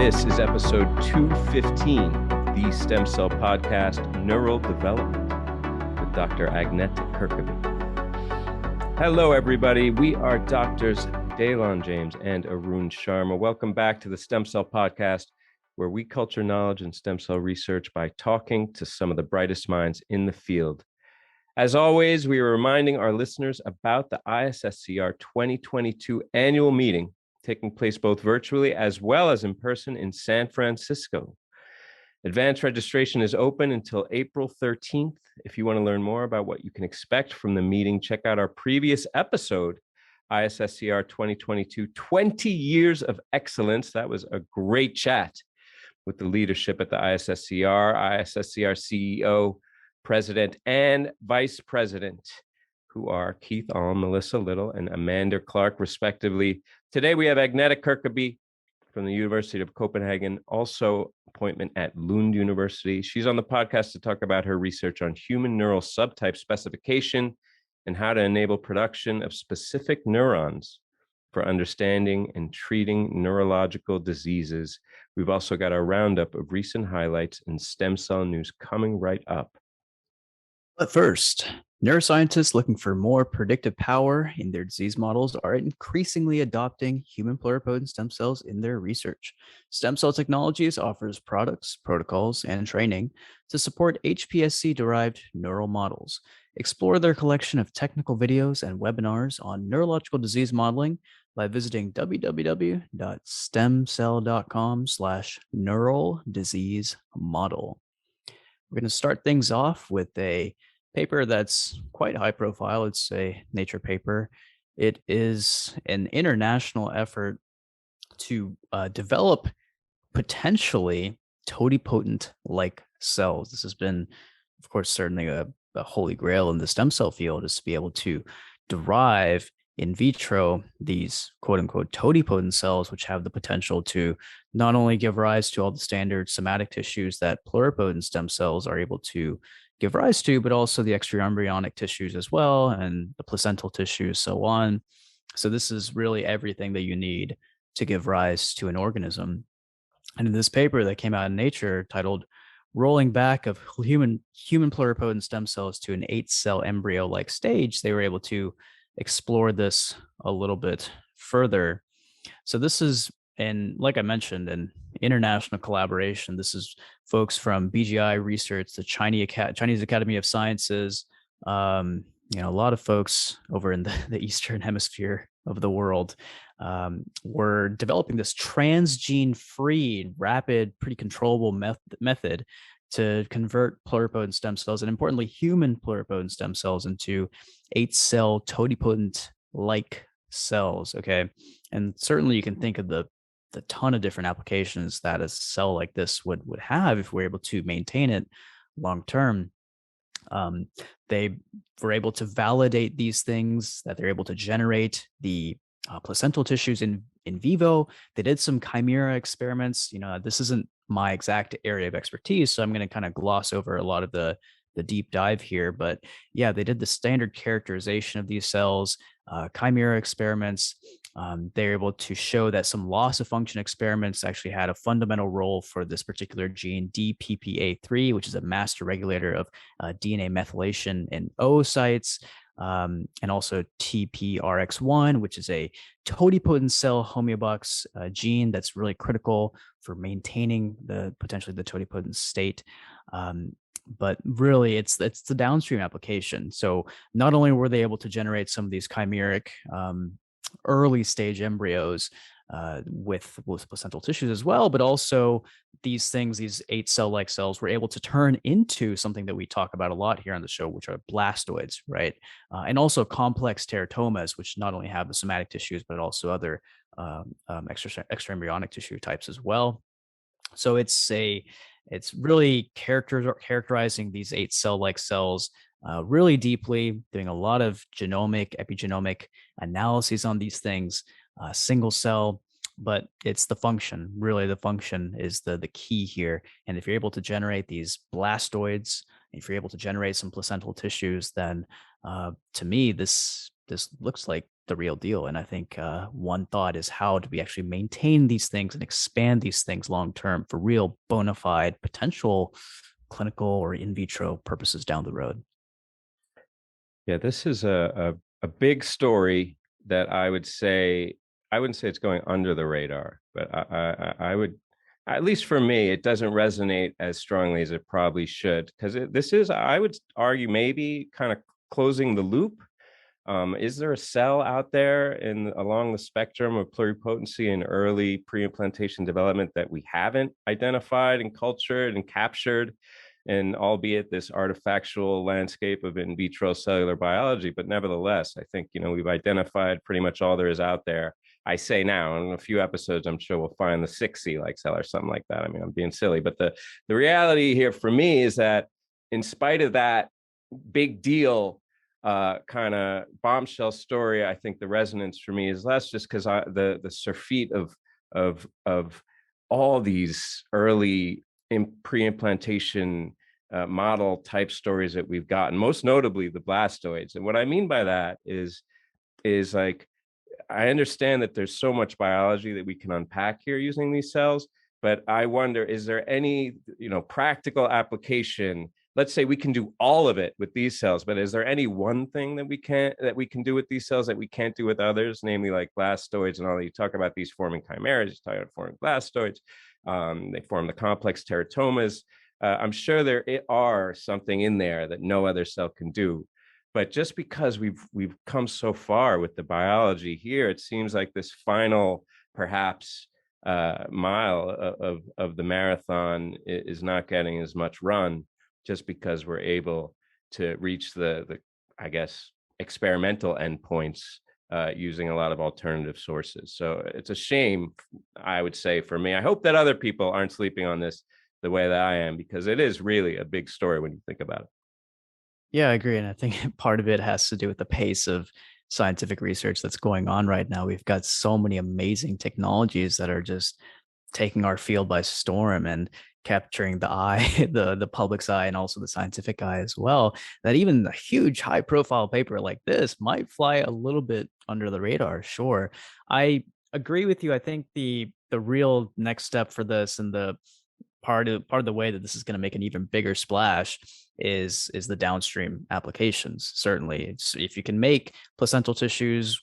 This is episode 215 of the Stem Cell Podcast, Neural Development, with Dr. Agnete Kirkeby. Hello, everybody. We are Doctors Daylon James and Arun Sharma. Welcome back to the Stem Cell Podcast, where we culture knowledge in stem cell research by talking to some of the brightest minds in the field. As always, we are reminding our listeners about the ISSCR 2022 annual meeting taking place both virtually as well as in person in San Francisco. Advanced registration is open until April 13th. If you want to learn more about what you can expect from the meeting, check out our previous episode, ISSCR 2022, 20 Years of Excellence. That was a great chat with the leadership at the ISSCR CEO, President, and Vice President, who are Keith Alm, Melissa Little, and Amanda Clark, respectively. Today, we have Agnete Kirkeby from the University of Copenhagen, also appointment at Lund University. She's on the podcast to talk about her research on human neural subtype specification and how to enable production of specific neurons for understanding and treating neurological diseases. We've also got our roundup of recent highlights and stem cell news coming right up. But first, neuroscientists looking for more predictive power in their disease models are increasingly adopting human pluripotent stem cells in their research. STEMCELL Technologies offers products, protocols, and training to support HPSC-derived neural models. Explore their collection of technical videos and webinars on neurological disease modeling by visiting www.stemcell.com/neural disease model. We're going to start things off with a paper that's quite high profile. It's a Nature paper. It is an international effort to develop potentially totipotent-like cells. This has been, of course, certainly a holy grail in the stem cell field, is to be able to derive in vitro these quote-unquote totipotent cells, which have the potential to not only give rise to all the standard somatic tissues that pluripotent stem cells are able to give rise to, but also the extraembryonic tissues as well, and the placental tissues, so on. So this is really everything that you need to give rise to an organism. And in this paper that came out in Nature titled "Rolling Back of Human Pluripotent Stem Cells to an 8-Cell Embryo-like Stage," they were able to explore this a little bit further. So this is, and like I mentioned, an international collaboration. This is folks from BGI Research, the Chinese Academy of Sciences, a lot of folks over in the Eastern Hemisphere of the world were developing this transgene-free, rapid, pretty controllable method to convert pluripotent stem cells, and importantly, human pluripotent stem cells, into 8-cell totipotent-like cells, okay? And certainly you can think of the ton of different applications that a cell like this would have if we're able to maintain it long-term. They were able to validate these things, that they're able to generate the placental tissues in vivo. They did some chimera experiments. This isn't my exact area of expertise, so I'm going to kind of gloss over a lot of the deep dive here. But yeah, they did the standard characterization of these cells, chimera experiments. They're able to show that some loss of function experiments actually had a fundamental role for this particular gene, DPPA3, which is a master regulator of DNA methylation in oocytes. And also TPRX1, which is a totipotent cell homeobox gene that's really critical for maintaining potentially the totipotent state. But really, it's the downstream application. So not only were they able to generate some of these chimeric early stage embryos with placental tissues as well, but also these 8-cell-like cells were able to turn into something that we talk about a lot here on the show, which are blastoids, right? And also complex teratomas, which not only have the somatic tissues, but also other extraembryonic tissue types as well. So it's really characterizing these 8-cell-like cells really deeply, doing a lot of genomic, epigenomic analyses on these things, single cell, but it's the function. Really, the function is the key here. And if you're able to generate these blastoids, if you're able to generate some placental tissues, then to me, this looks like the real deal. And I think one thought is, how do we actually maintain these things and expand these things long term for real bona fide potential clinical or in vitro purposes down the road? Yeah, this is a big story that I wouldn't say it's going under the radar, but I would, at least for me, it doesn't resonate as strongly as it probably should, because this is, I would argue, maybe kind of closing the loop. Is there a cell out there along the spectrum of pluripotency in early pre-implantation development that we haven't identified and cultured and captured? And albeit this artifactual landscape of in vitro cellular biology, but nevertheless, I think, we've identified pretty much all there is out there. I say now, in a few episodes, I'm sure we'll find the 6C like cell or something like that. I mean, I'm being silly, but the reality here for me is that, in spite of that big deal kind of bombshell story, I think the resonance for me is less, just because the surfeit of all these early pre-implantation model type stories that we've gotten, most notably the blastoids. And what I mean by that is like, I understand that there's so much biology that we can unpack here using these cells, but I wonder, is there any, practical application? Let's say we can do all of it with these cells, but is there any one thing that we can do with these cells that we can't do with others, namely like blastoids and all that? You talk about these forming chimeras, you talk about forming blastoids, they form the complex teratomas. I'm sure there are something in there that no other cell can do. But just because we've come so far with the biology here, it seems like this final, perhaps, mile of the marathon is not getting as much run, just because we're able to reach the I guess, experimental endpoints using a lot of alternative sources. So it's a shame, I would say, for me. I hope that other people aren't sleeping on this the way that I am, because it is really a big story when you think about it. Yeah, I agree. And I think part of it has to do with the pace of scientific research that's going on right now. We've got so many amazing technologies that are just taking our field by storm and capturing the eye, the public's eye, and also the scientific eye as well, that even a huge high profile paper like this might fly a little bit under the radar. Sure. I agree with you. I think the real next step for this, and the part of the way that this is going to make an even bigger splash, is the downstream applications. Certainly, if you can make placental tissues,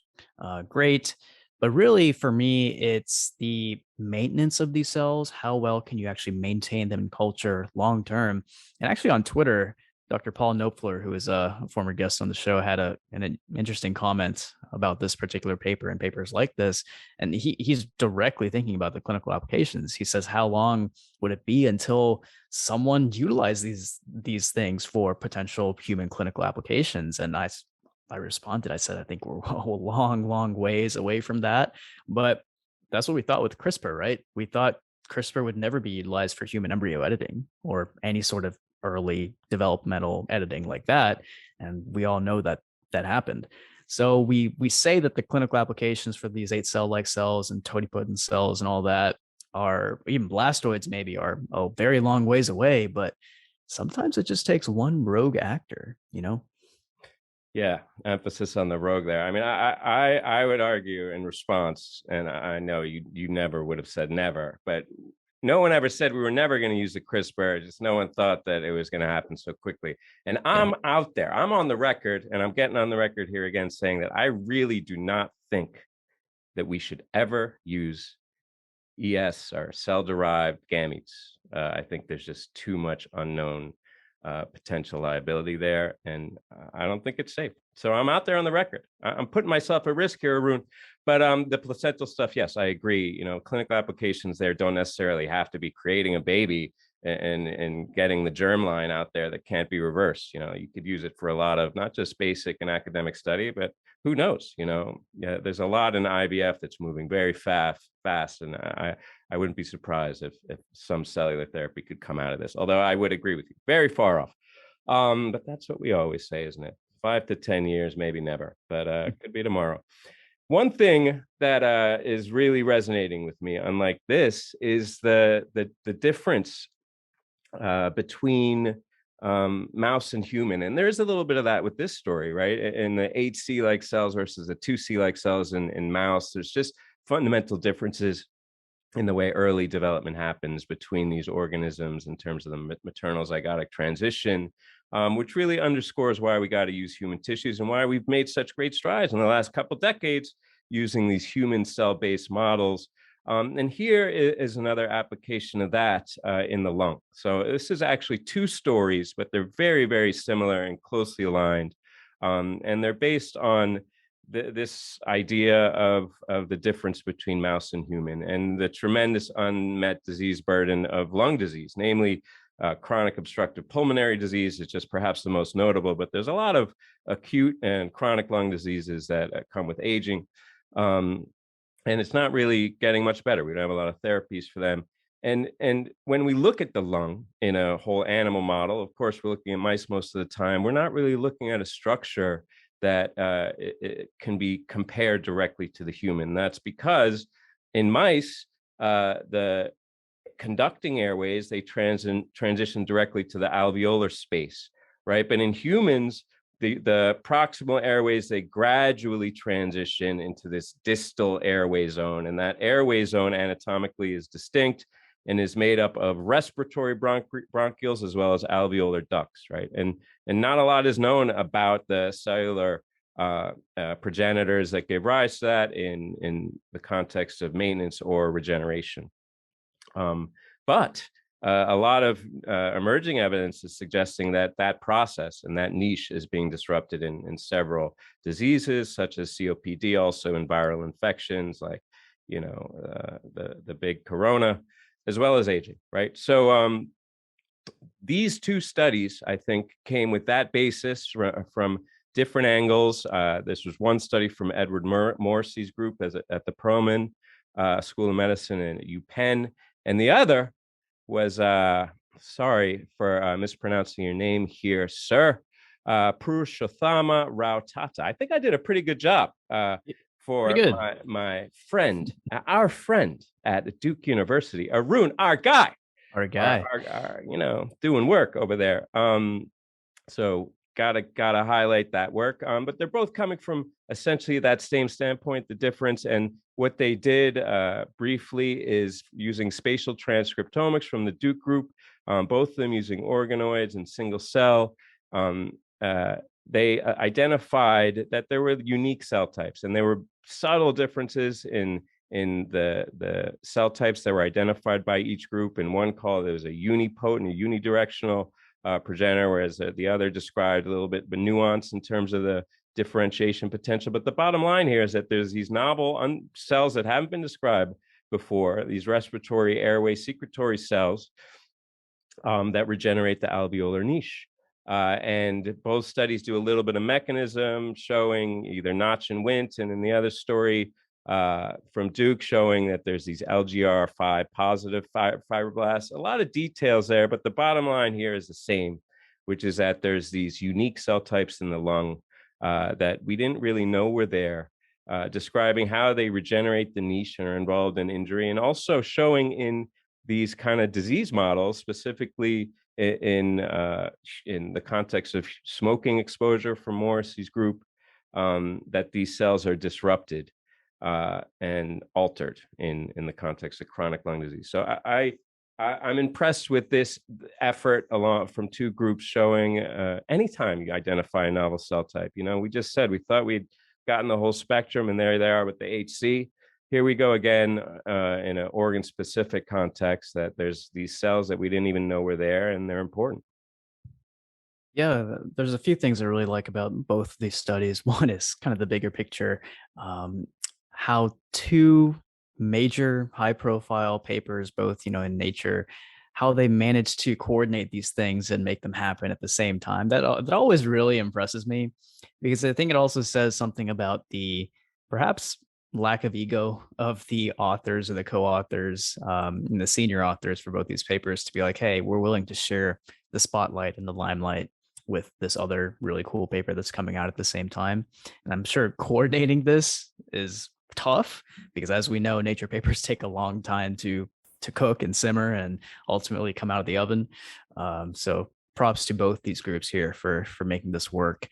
great. But really, for me, it's the maintenance of these cells. How well can you actually maintain them in culture long term? And actually, on Twitter, Dr. Paul Knopfler, who is a former guest on the show, had an interesting comment about this particular paper and papers like this. And he's directly thinking about the clinical applications. He says, how long would it be until someone utilized these things for potential human clinical applications? And I responded, I said, I think we're a long, long ways away from that. But that's what we thought with CRISPR, right? We thought CRISPR would never be utilized for human embryo editing or any sort of early developmental editing like that. And we all know that that happened. So we say that the clinical applications for these 8-cell-like cells and totipotent cells and all that, are even blastoids maybe, are a very long ways away, but sometimes it just takes one rogue actor, you know? Yeah, emphasis on the rogue there. I mean, I would argue in response, and I know you never would have said never, but no one ever said we were never going to use the CRISPR. Just no one thought that it was going to happen so quickly. And Yeah. I'm out there. I'm on the record, and I'm getting on the record here again, saying that I really do not think that we should ever use ES, or cell-derived gametes. I think there's just too much unknown potential liability there, and I don't think it's safe. So I'm out there on the record. I'm putting myself at risk here, Arun. But the placental stuff, yes, I agree. Clinical applications there don't necessarily have to be creating a baby and getting the germline out there that can't be reversed. You could use it for a lot of not just basic and academic study, but who knows? Yeah, there's a lot in IVF that's moving very fast, and I wouldn't be surprised if some cellular therapy could come out of this. Although I would agree with you, very far off. But that's what we always say, isn't it? 5 to 10 years, maybe never, but it could be tomorrow. One thing that is really resonating with me, unlike this, is the difference between mouse and human. And there's a little bit of that with this story, right? In the 8C-like cells versus the 2C-like cells in mouse, there's just fundamental differences in the way early development happens between these organisms in terms of the maternal zygotic transition, which really underscores why we got to use human tissues and why we've made such great strides in the last couple decades using these human cell-based models. And here is another application of that in the lung. So this is actually two stories, but they're very, very similar and closely aligned. And they're based on this idea of the difference between mouse and human and the tremendous unmet disease burden of lung disease, namely chronic obstructive pulmonary disease is just perhaps the most notable, but there's a lot of acute and chronic lung diseases that come with aging. And it's not really getting much better. We don't have a lot of therapies for them. And when we look at the lung in a whole animal model, of course, we're looking at mice most of the time. We're not really looking at a structure that it can be compared directly to the human. That's because in mice, the conducting airways, they transition directly to the alveolar space, right? But in humans, the proximal airways, they gradually transition into this distal airway zone. And that airway zone anatomically is distinct and is made up of respiratory bronchioles as well as alveolar ducts, right? And not a lot is known about the cellular progenitors that gave rise to that in the context of maintenance or regeneration. But a lot of emerging evidence is suggesting that that process and that niche is being disrupted in several diseases, such as COPD, also in viral infections like, the big corona, as well as aging, right? So these two studies, I think, came with that basis from different angles. This was one study from Edward Morrissey's group at the Perelman School of Medicine at UPenn, and the other was, sorry for mispronouncing your name here, sir, Purushothama Rao Tata. I think I did a pretty good job for my friend, our friend at Duke University, Arun, our guy, our doing work over there. So gotta highlight that work. But they're both coming from essentially that same standpoint, the difference. And what they did briefly is using spatial transcriptomics from the Duke group, both of them using organoids and single cell. They identified that there were unique cell types, and there were subtle differences in the cell types that were identified by each group. In one call, there was a unipotent, a unidirectional progenitor, whereas the other described a little bit of nuance in terms of the differentiation potential. But the bottom line here is that there's these novel cells that haven't been described before, these respiratory airway secretory cells that regenerate the alveolar niche. And both studies do a little bit of mechanism showing either Notch and Wint, and in the other story from Duke showing that there's these LGR5 positive fibroblasts. A lot of details there, but the bottom line here is the same, which is that there's these unique cell types in the lung that we didn't really know were there, describing how they regenerate the niche and are involved in injury, and also showing in these kind of disease models, specifically in the context of smoking exposure from Morrissey's group, that these cells are disrupted and altered in the context of chronic lung disease. So I'm impressed with this effort along from two groups showing anytime you identify a novel cell type. We just said we thought we'd gotten the whole spectrum, and there they are with the HC. Here we go again in an organ-specific context, that there's these cells that we didn't even know were there, and they're important. Yeah, there's a few things I really like about both these studies. One is kind of the bigger picture, how two major high-profile papers, both in Nature, how they managed to coordinate these things and make them happen at the same time. That always really impresses me, because I think it also says something about the perhaps lack of ego of the authors or the co-authors and the senior authors for both these papers to be like, hey, we're willing to share the spotlight and the limelight with this other really cool paper that's coming out at the same time. And I'm sure coordinating this is tough, because as we know, Nature papers take a long time to cook and simmer and ultimately come out of the oven. So props to both these groups here for making this work.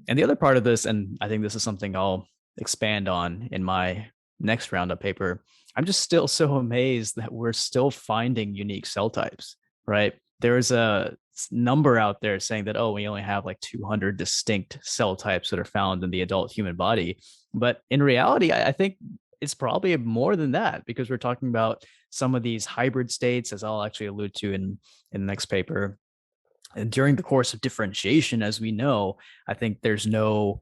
And the other part of this, and I think this is something I'll expand on in my next Roundup paper, I'm just still so amazed that we're still finding unique cell types, right? There's a number out there saying that, oh, we only have like 200 distinct cell types that are found in the adult human body. But in reality, I think it's probably more than that, because we're talking about some of these hybrid states, as I'll actually allude to in the next paper. And during the course of differentiation, as we know, I think there's no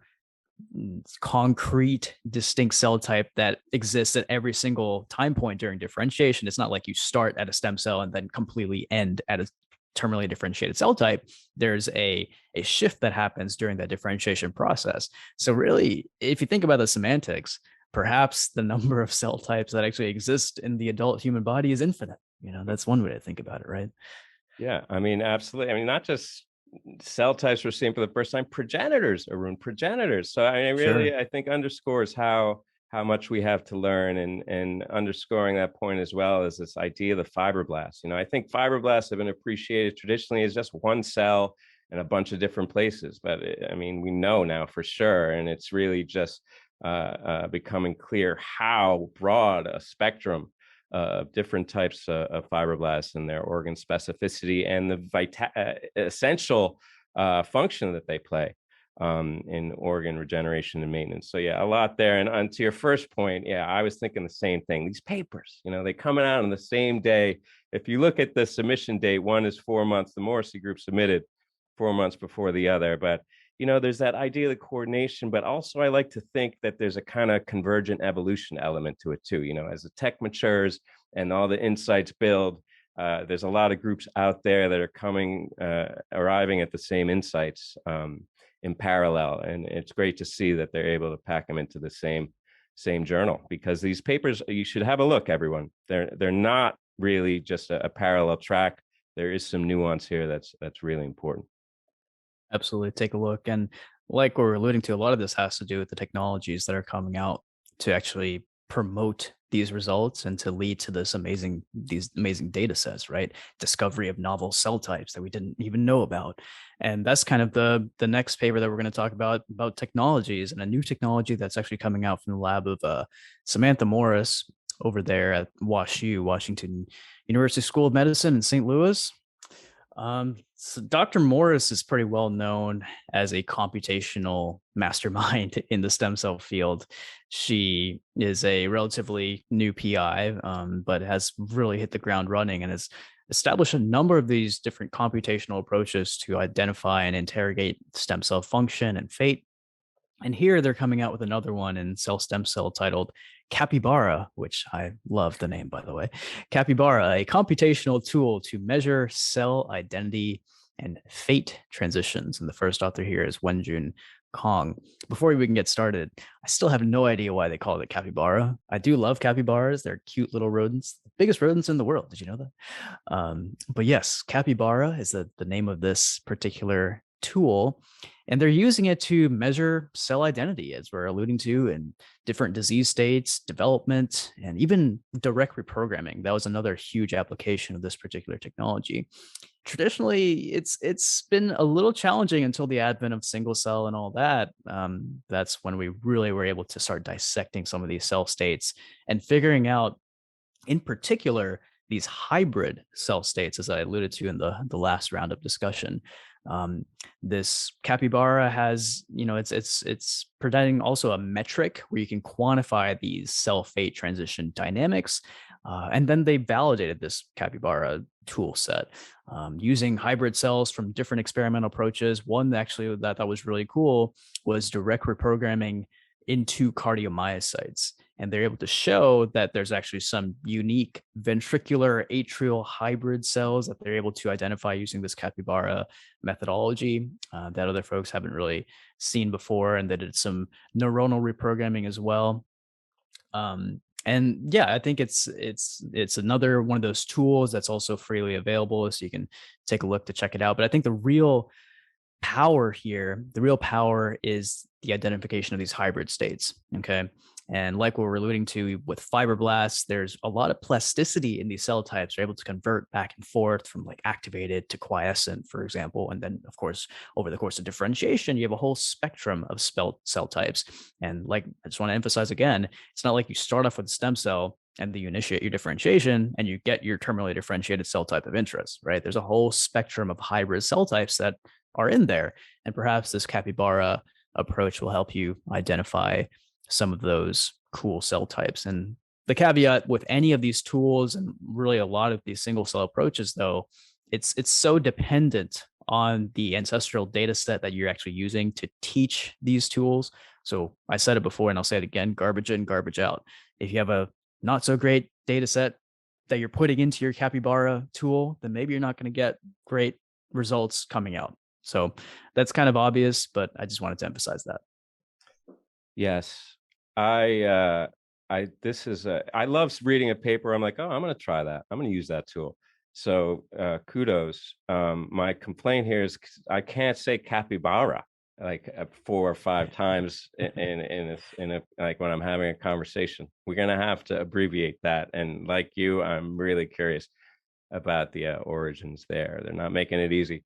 concrete distinct cell type that exists at every single time point during differentiation. It's not like you start at a stem cell and then completely end at a terminally differentiated cell type. There's a shift that happens during that differentiation process. So really, if you think about the semantics, perhaps the number of cell types that actually exist in the adult human body is infinite. That's one way to think about it, right? Yeah, I mean, absolutely. I mean, not just cell types we're seeing for the first time, progenitors, Arun, progenitors. So I really, Sure. I think underscores how much we have to learn, and underscoring that point as well as this idea of the fibroblast. I think fibroblasts have been appreciated traditionally as just one cell in a bunch of different places, but I mean, we know now for sure, and it's really just becoming clear how broad a spectrum different types of fibroblasts and their organ specificity and the essential function that they play in organ regeneration and maintenance. So yeah, a lot there. And to your first point, yeah, I was thinking the same thing. These papers, they coming out on the same day. If you look at the submission date, one is 4 months. The Morrissey group submitted 4 months before the other, but there's that idea of the coordination, but also I like to think that there's a kind of convergent evolution element to it too. As the tech matures and all the insights build, there's a lot of groups out there that are arriving at the same insights in parallel. And it's great to see that they're able to pack them into the same journal, because these papers, you should have a look, everyone. They're not really just a parallel track. There is some nuance here that's really important. Absolutely. Take a look. And like we're alluding to, a lot of this has to do with the technologies that are coming out to actually promote these results and to lead to these amazing data sets, right? Discovery of novel cell types that we didn't even know about. And that's kind of the next paper that we're going to talk about technologies, and a new technology that's actually coming out from the lab of Samantha Morris over there at WashU, Washington University School of Medicine in St. Louis. So Dr. Morris is pretty well known as a computational mastermind in the stem cell field. She is a relatively new PI, but has really hit the ground running and has established a number of these different computational approaches to identify and interrogate stem cell function and fate. And here they're coming out with another one in Cell Stem Cell titled Capybara, which I love the name, by the way. Capybara, a computational tool to measure cell identity and fate transitions. And the first author here is Wenjun Kong. Before we can get started, I still have no idea why they call it capybara. I do love capybaras. They're cute little rodents, the biggest rodents in the world. Did you know that? But yes, capybara is the name of this particular tool. And they're using it to measure cell identity, as we're alluding to, in different disease states, development, and even direct reprogramming. That was another huge application of this particular technology. Traditionally, it's been a little challenging until the advent of single cell and all that. That's when we really were able to start dissecting some of these cell states and figuring out, in particular, these hybrid cell states, as I alluded to in the last Roundup discussion. This capybara has, it's providing also a metric where you can quantify these cell fate transition dynamics. And then they validated this capybara tool set using hybrid cells from different experimental approaches. One actually that was really cool was direct reprogramming into cardiomyocytes. And they're able to show that there's actually some unique ventricular atrial hybrid cells that they're able to identify using this capybara methodology that other folks haven't really seen before. And they did some neuronal reprogramming as well. And yeah, I think it's another one of those tools that's also freely available, so you can take a look to check it out. But I think the real power is the identification of these hybrid states. Okay. And like what we're alluding to with fibroblasts, there's a lot of plasticity in these cell types. They're able to convert back and forth from like activated to quiescent, for example. And then, of course, over the course of differentiation, you have a whole spectrum of cell types. And like I just want to emphasize again, it's not like you start off with a stem cell and then you initiate your differentiation and you get your terminally differentiated cell type of interest, right? There's a whole spectrum of hybrid cell types that are in there. And perhaps this capybara approach will help you identify some of those cool cell types. And the caveat with any of these tools and really a lot of these single cell approaches, though, it's so dependent on the ancestral data set that you're actually using to teach these tools. So I said it before and I'll say it again, garbage in, garbage out. If you have a not so great data set that you're putting into your capybara tool, then maybe you're not going to get great results coming out. So that's kind of obvious, but I just wanted to emphasize that. Yes. I love reading a paper. I'm like, oh, I'm going to try that. I'm going to use that tool. So kudos. My complaint here is I can't say capybara like 4 or 5 times in a like when I'm having a conversation. We're going to have to abbreviate that. And like you, I'm really curious about the origins there. They're not making it easy.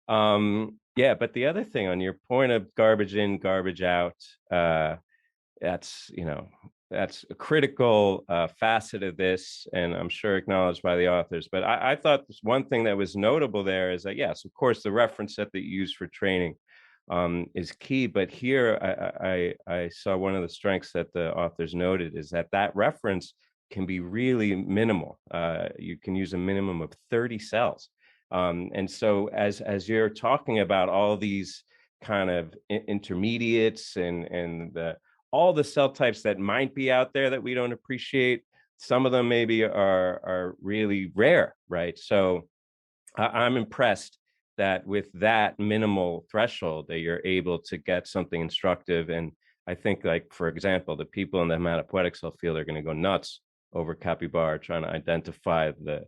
Yeah, but the other thing on your point of garbage in, garbage out, that's that's a critical facet of this, and I'm sure acknowledged by the authors. But I thought this one thing that was notable there is that, yes, of course, the reference set that you use for training is key. But here, I saw one of the strengths that the authors noted is that reference can be really minimal. You can use a minimum of 30 cells. And so as you're talking about all these kind of intermediates and all the cell types that might be out there that we don't appreciate, some of them maybe are really rare, right? So I'm impressed that with that minimal threshold that you're able to get something instructive. And I think, like, for example, the people in the hematopoietic cell field are going to go nuts over capybara, trying to identify the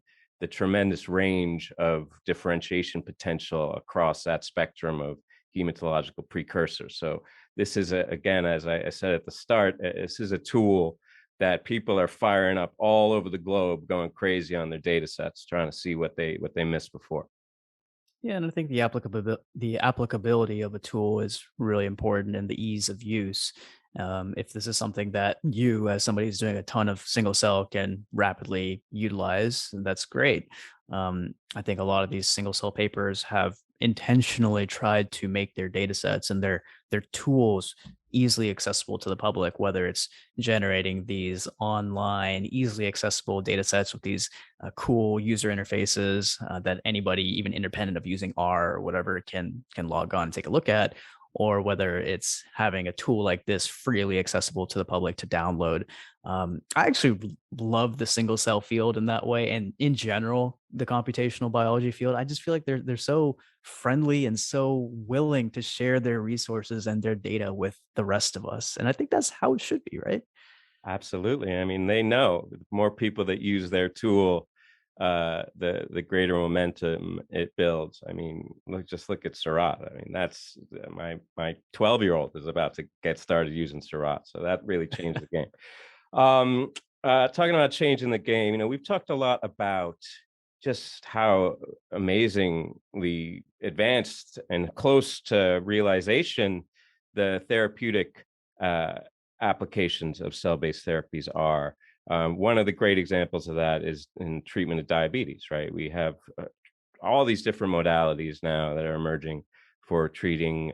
tremendous range of differentiation potential across that spectrum of hematological precursors. So this is, again, as I said at the start, this is a tool that people are firing up all over the globe, going crazy on their data sets, trying to see what they missed before. Yeah, and I think the applicability of a tool is really important and the ease of use. If this is something that you, as somebody who's doing a ton of single cell, can rapidly utilize, that's great. I think a lot of these single cell papers have intentionally tried to make their data sets and their tools easily accessible to the public, whether it's generating these online, easily accessible data sets with these cool user interfaces that anybody, even independent of using R or whatever, can log on and take a look at, or whether it's having a tool like this freely accessible to the public to download. I actually love the single cell field in that way, and in general, the computational biology field. I just feel like they're so friendly and so willing to share their resources and their data with the rest of us, and I think that's how it should be, right? Absolutely. I mean, they know the more people that use their tool, the greater momentum it builds. I mean, just look at Seurat. I mean, that's my 12-year-old is about to get started using Seurat, so that really changed the game. Talking about changing the game, we've talked a lot about just how amazingly advanced and close to realization the therapeutic applications of cell-based therapies are. One of the great examples of that is in treatment of diabetes, right? We have all these different modalities now that are emerging for treating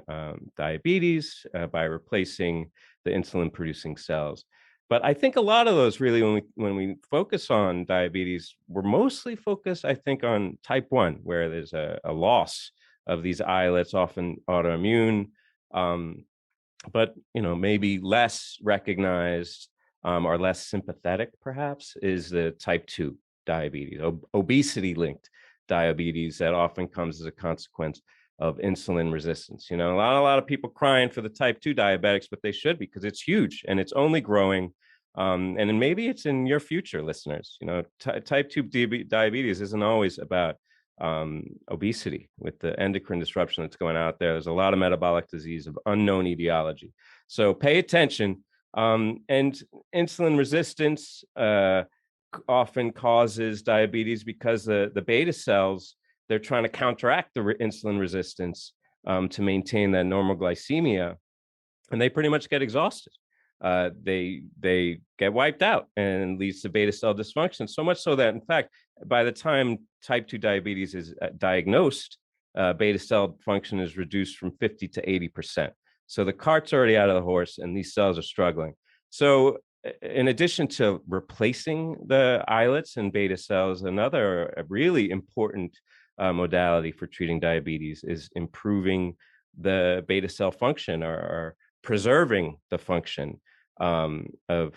diabetes by replacing the insulin-producing cells. But I think a lot of those really, when we focus on diabetes, we're mostly focused, I think, on type 1, where there's a loss of these islets, often autoimmune, but maybe less recognized or less sympathetic, perhaps, is the type 2 diabetes, obesity-linked diabetes that often comes as a consequence of insulin resistance. A lot of people crying for the type 2 diabetics, but they should, because it's huge and it's only growing. And then maybe it's in your future, listeners. Type 2 diabetes isn't always about obesity. With the endocrine disruption that's going out there, there's a lot of metabolic disease of unknown etiology. So pay attention And insulin resistance often causes diabetes because the beta cells, they're trying to counteract the insulin resistance to maintain that normal glycemia, and they pretty much get exhausted. They get wiped out and leads to beta cell dysfunction. So much so that, in fact, by the time type 2 diabetes is diagnosed, beta cell function is reduced from 50 to 80%. So the cart's already out of the horse, and these cells are struggling. So in addition to replacing the islets and beta cells, another really important modality for treating diabetes is improving the beta cell function, or preserving the function of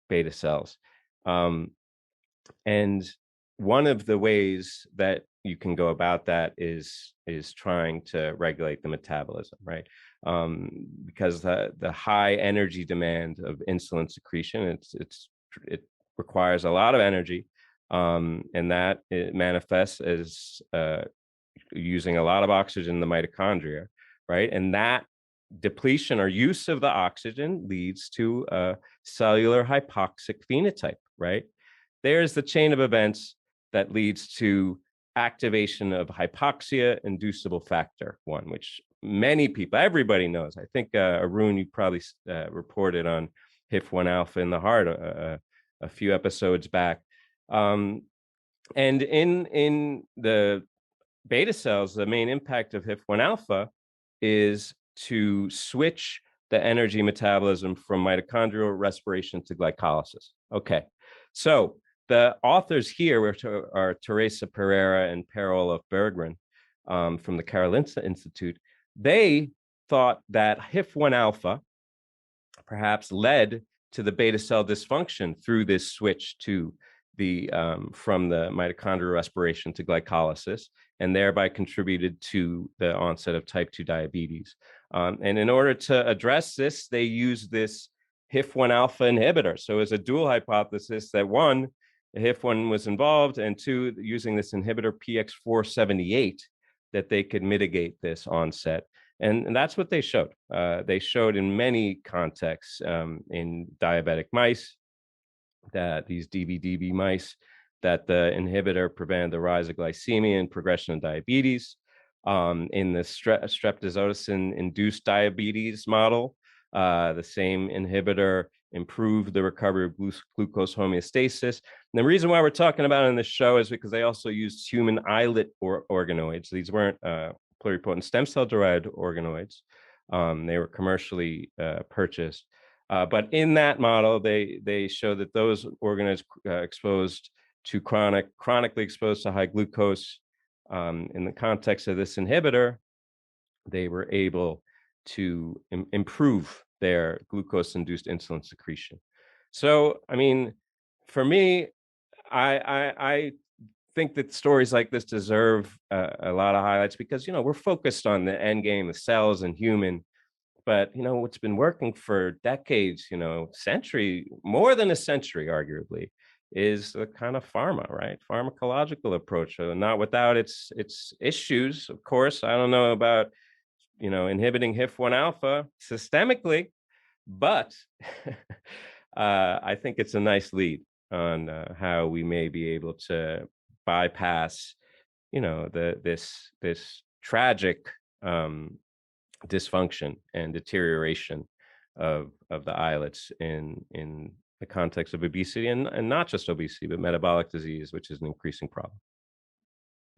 beta cells. And one of the ways that you can go about that is trying to regulate the metabolism, right? Because the high energy demand of insulin secretion, it requires a lot of energy, and that it manifests as using a lot of oxygen in the mitochondria, right? And that depletion or use of the oxygen leads to a cellular hypoxic phenotype, right? There's the chain of events that leads to activation of hypoxia inducible factor 1, which many people, everybody knows. I think, Arun, you probably reported on HIF1 alpha in the heart a few episodes back. And in the beta cells, the main impact of HIF1 alpha is to switch the energy metabolism from mitochondrial respiration to glycolysis. Okay, so the authors here are Teresa Pereira and Per-Olof Berggren from the Karolinska Institute. They thought that HIF1 alpha perhaps led to the beta cell dysfunction through this switch to the from the mitochondrial respiration to glycolysis, and thereby contributed to the onset of type 2 diabetes. And in order to address this, they used this HIF1 alpha inhibitor. So it's a dual hypothesis that, one, HIF1 was involved, and two, using this inhibitor PX478, that they could mitigate this onset. And that's what they showed. They showed in many contexts, in diabetic mice, that these DB mice, that the inhibitor prevented the rise of glycemia and progression of diabetes. In the streptozotocin-induced diabetes model, the same inhibitor improved the recovery of glucose homeostasis. And the reason why we're talking about it in this show is because they also used human islet organoids. These weren't pluripotent stem cell-derived organoids. They were commercially purchased. But in that model, they show that those organoids exposed to chronically exposed to high glucose, in the context of this inhibitor, they were able to improve their glucose-induced insulin secretion. So, I mean, for me, I think that stories like this deserve a lot of highlights because, we're focused on the end game, the cells and human. But, what's been working for decades, century, more than a century, arguably, is the kind of pharma, right? Pharmacological approach, not without its issues. Of course, I don't know about, inhibiting HIF1 alpha systemically, but I think it's a nice lead on how we may be able to bypass, this tragic dysfunction and deterioration of the islets in the context of obesity, and not just obesity, but metabolic disease, which is an increasing problem.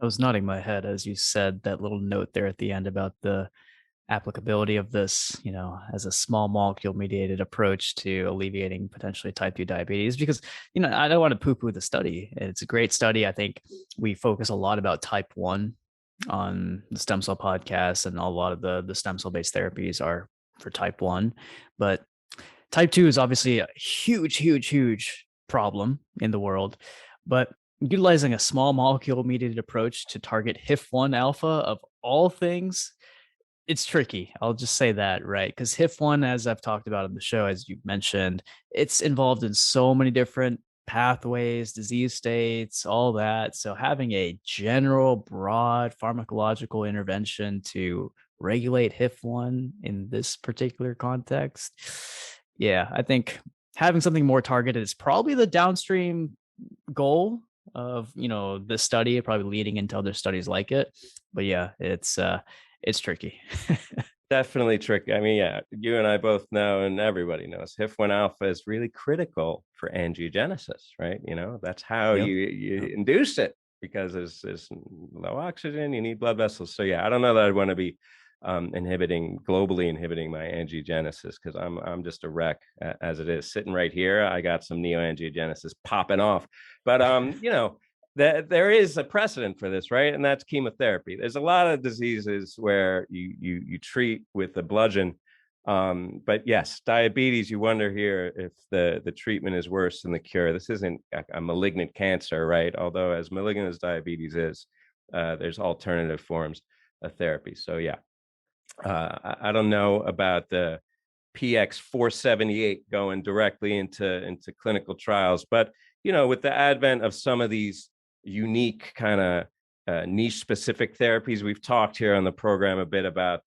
I was nodding my head as you said that little note there at the end about the applicability of this, as a small molecule mediated approach to alleviating potentially type 2 diabetes. Because, I don't want to poo-poo the study. It's a great study. I think we focus a lot about type 1 on the Stem Cell podcast, and a lot of the stem cell based therapies are for type 1. But type 2 is obviously a huge problem in the world. But utilizing a small molecule mediated approach to target HIF1 alpha of all things, it's tricky. I'll just say that, right? Because HIF1, as I've talked about in the show, as you mentioned, it's involved in so many different pathways, disease states, all that. So having a general, broad pharmacological intervention to regulate HIF1 in this particular context, Yeah, I think having something more targeted is probably the downstream goal of this study, probably leading into other studies like it. But yeah, it's tricky. Definitely tricky. I mean, yeah, you and I both know, and everybody knows, HIF1 alpha is really critical for angiogenesis, right? That's how Yep. you Yep. induce it, because there's low oxygen, you need blood vessels. So yeah, I don't know that I'd want to be globally inhibiting my angiogenesis, because I'm just a wreck as it is. Sitting right here, I got some neoangiogenesis popping off. But there is a precedent for this, right? And that's chemotherapy. There's a lot of diseases where you treat with a bludgeon. But yes, diabetes, you wonder here if the treatment is worse than the cure. This isn't a malignant cancer, right? Although as malignant as diabetes is, there's alternative forms of therapy. So yeah, I don't know about the PX478 going directly into clinical trials, but with the advent of some of these unique kind of niche specific therapies, we've talked here on the program a bit about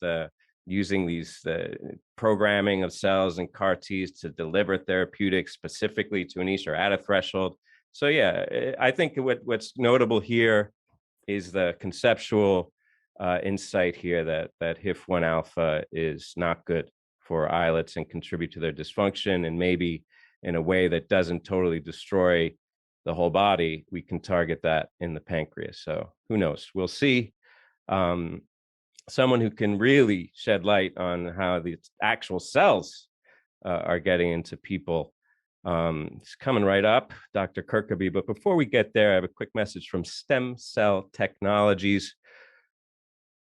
using the programming of cells and CAR Ts to deliver therapeutics specifically to a niche or at a threshold. So yeah, I think what's notable here is the conceptual insight here that HIF1 alpha is not good for islets and contribute to their dysfunction, and maybe in a way that doesn't totally destroy the whole body, we can target that in the pancreas. So who knows? We'll see. Someone who can really shed light on how the actual cells are getting into people. It's coming right up, Dr. Kirkeby. But before we get there, I have a quick message from STEMCELL Technologies.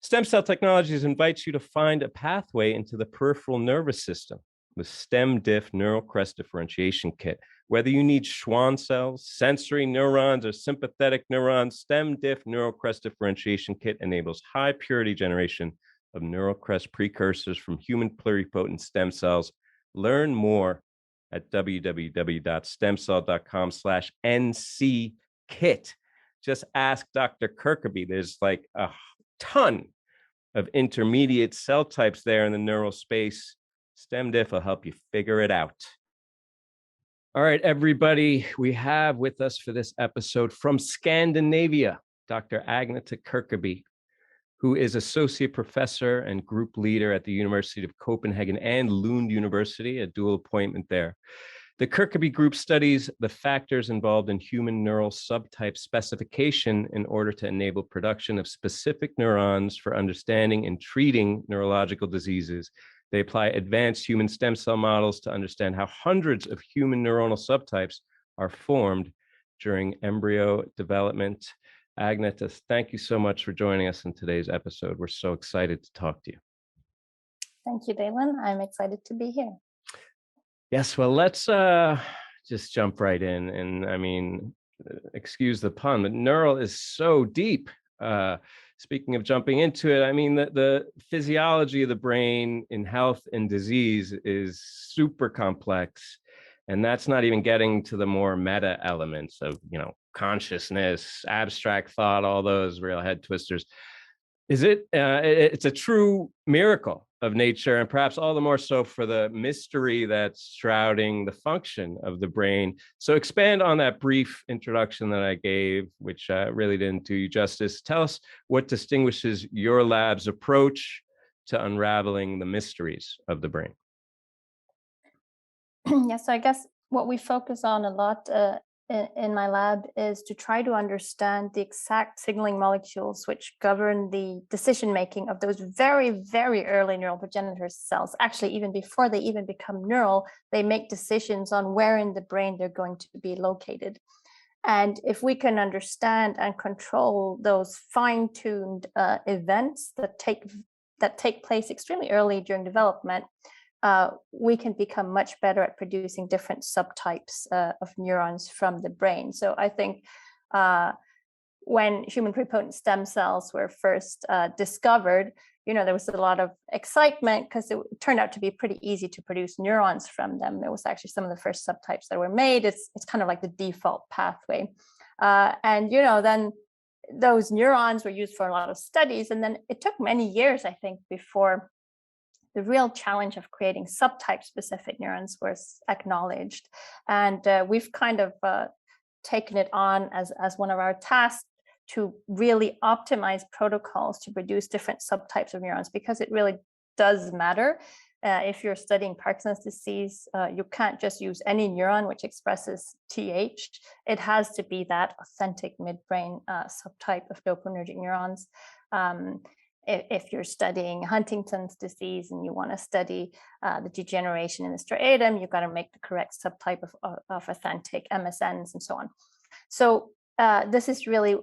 STEMCELL Technologies invites you to find a pathway into the peripheral nervous system with STEM-Diff Neural Crest Differentiation Kit. Whether you need Schwann cells, sensory neurons, or sympathetic neurons, STEM-Diff Neural Crest Differentiation Kit enables high purity generation of neural crest precursors from human pluripotent stem cells. Learn more at www.stemcell.com/NC-kit. Just ask Dr. Kirkeby. There's like a ton of intermediate cell types there in the neural space. STEM-Diff will help you figure it out. All right, everybody, we have with us for this episode from Scandinavia, Dr. Agnete Kirkeby, who is associate professor and group leader at the University of Copenhagen and Lund University, a dual appointment there. The Kirkeby group studies the factors involved in human neural subtype specification in order to enable production of specific neurons for understanding and treating neurological diseases. They apply advanced human stem cell models to understand how hundreds of human neuronal subtypes are formed during embryo development. Agnete, thank you so much for joining us in today's episode. We're so excited to talk to you. Thank you, Dalen. I'm excited to be here. Yes, well, let's just jump right in. And I mean, excuse the pun, but neural is so deep. Speaking of jumping into it, I mean, the physiology of the brain in health and disease is super complex. And that's not even getting to the more meta elements of, consciousness, abstract thought, all those real head twisters. It's a true miracle of nature, and perhaps all the more so for the mystery that's shrouding the function of the brain. So expand on that brief introduction that I gave, which really didn't do you justice. Tell us what distinguishes your lab's approach to unraveling the mysteries of the brain. Yes, so I guess what we focus on a lot in my lab is to try to understand the exact signaling molecules which govern the decision making of those very, very early neural progenitor cells. Actually, even before they even become neural, they make decisions on where in the brain they're going to be located. And if we can understand and control those fine-tuned events that take place extremely early during development, we can become much better at producing different subtypes of neurons from the brain. So I think when human pluripotent stem cells were first discovered, there was a lot of excitement because it turned out to be pretty easy to produce neurons from them. It was actually some of the first subtypes that were made. It's kind of like the default pathway. And then those neurons were used for a lot of studies. And then it took many years, I think, before the real challenge of creating subtype specific neurons was acknowledged. And we've kind of taken it on as one of our tasks to really optimize protocols to produce different subtypes of neurons, because it really does matter. If you're studying Parkinson's disease, you can't just use any neuron which expresses TH. It has to be that authentic midbrain subtype of dopaminergic neurons. If you're studying Huntington's disease and you want to study the degeneration in the striatum, you've got to make the correct subtype of authentic MSNs and so on. So this is really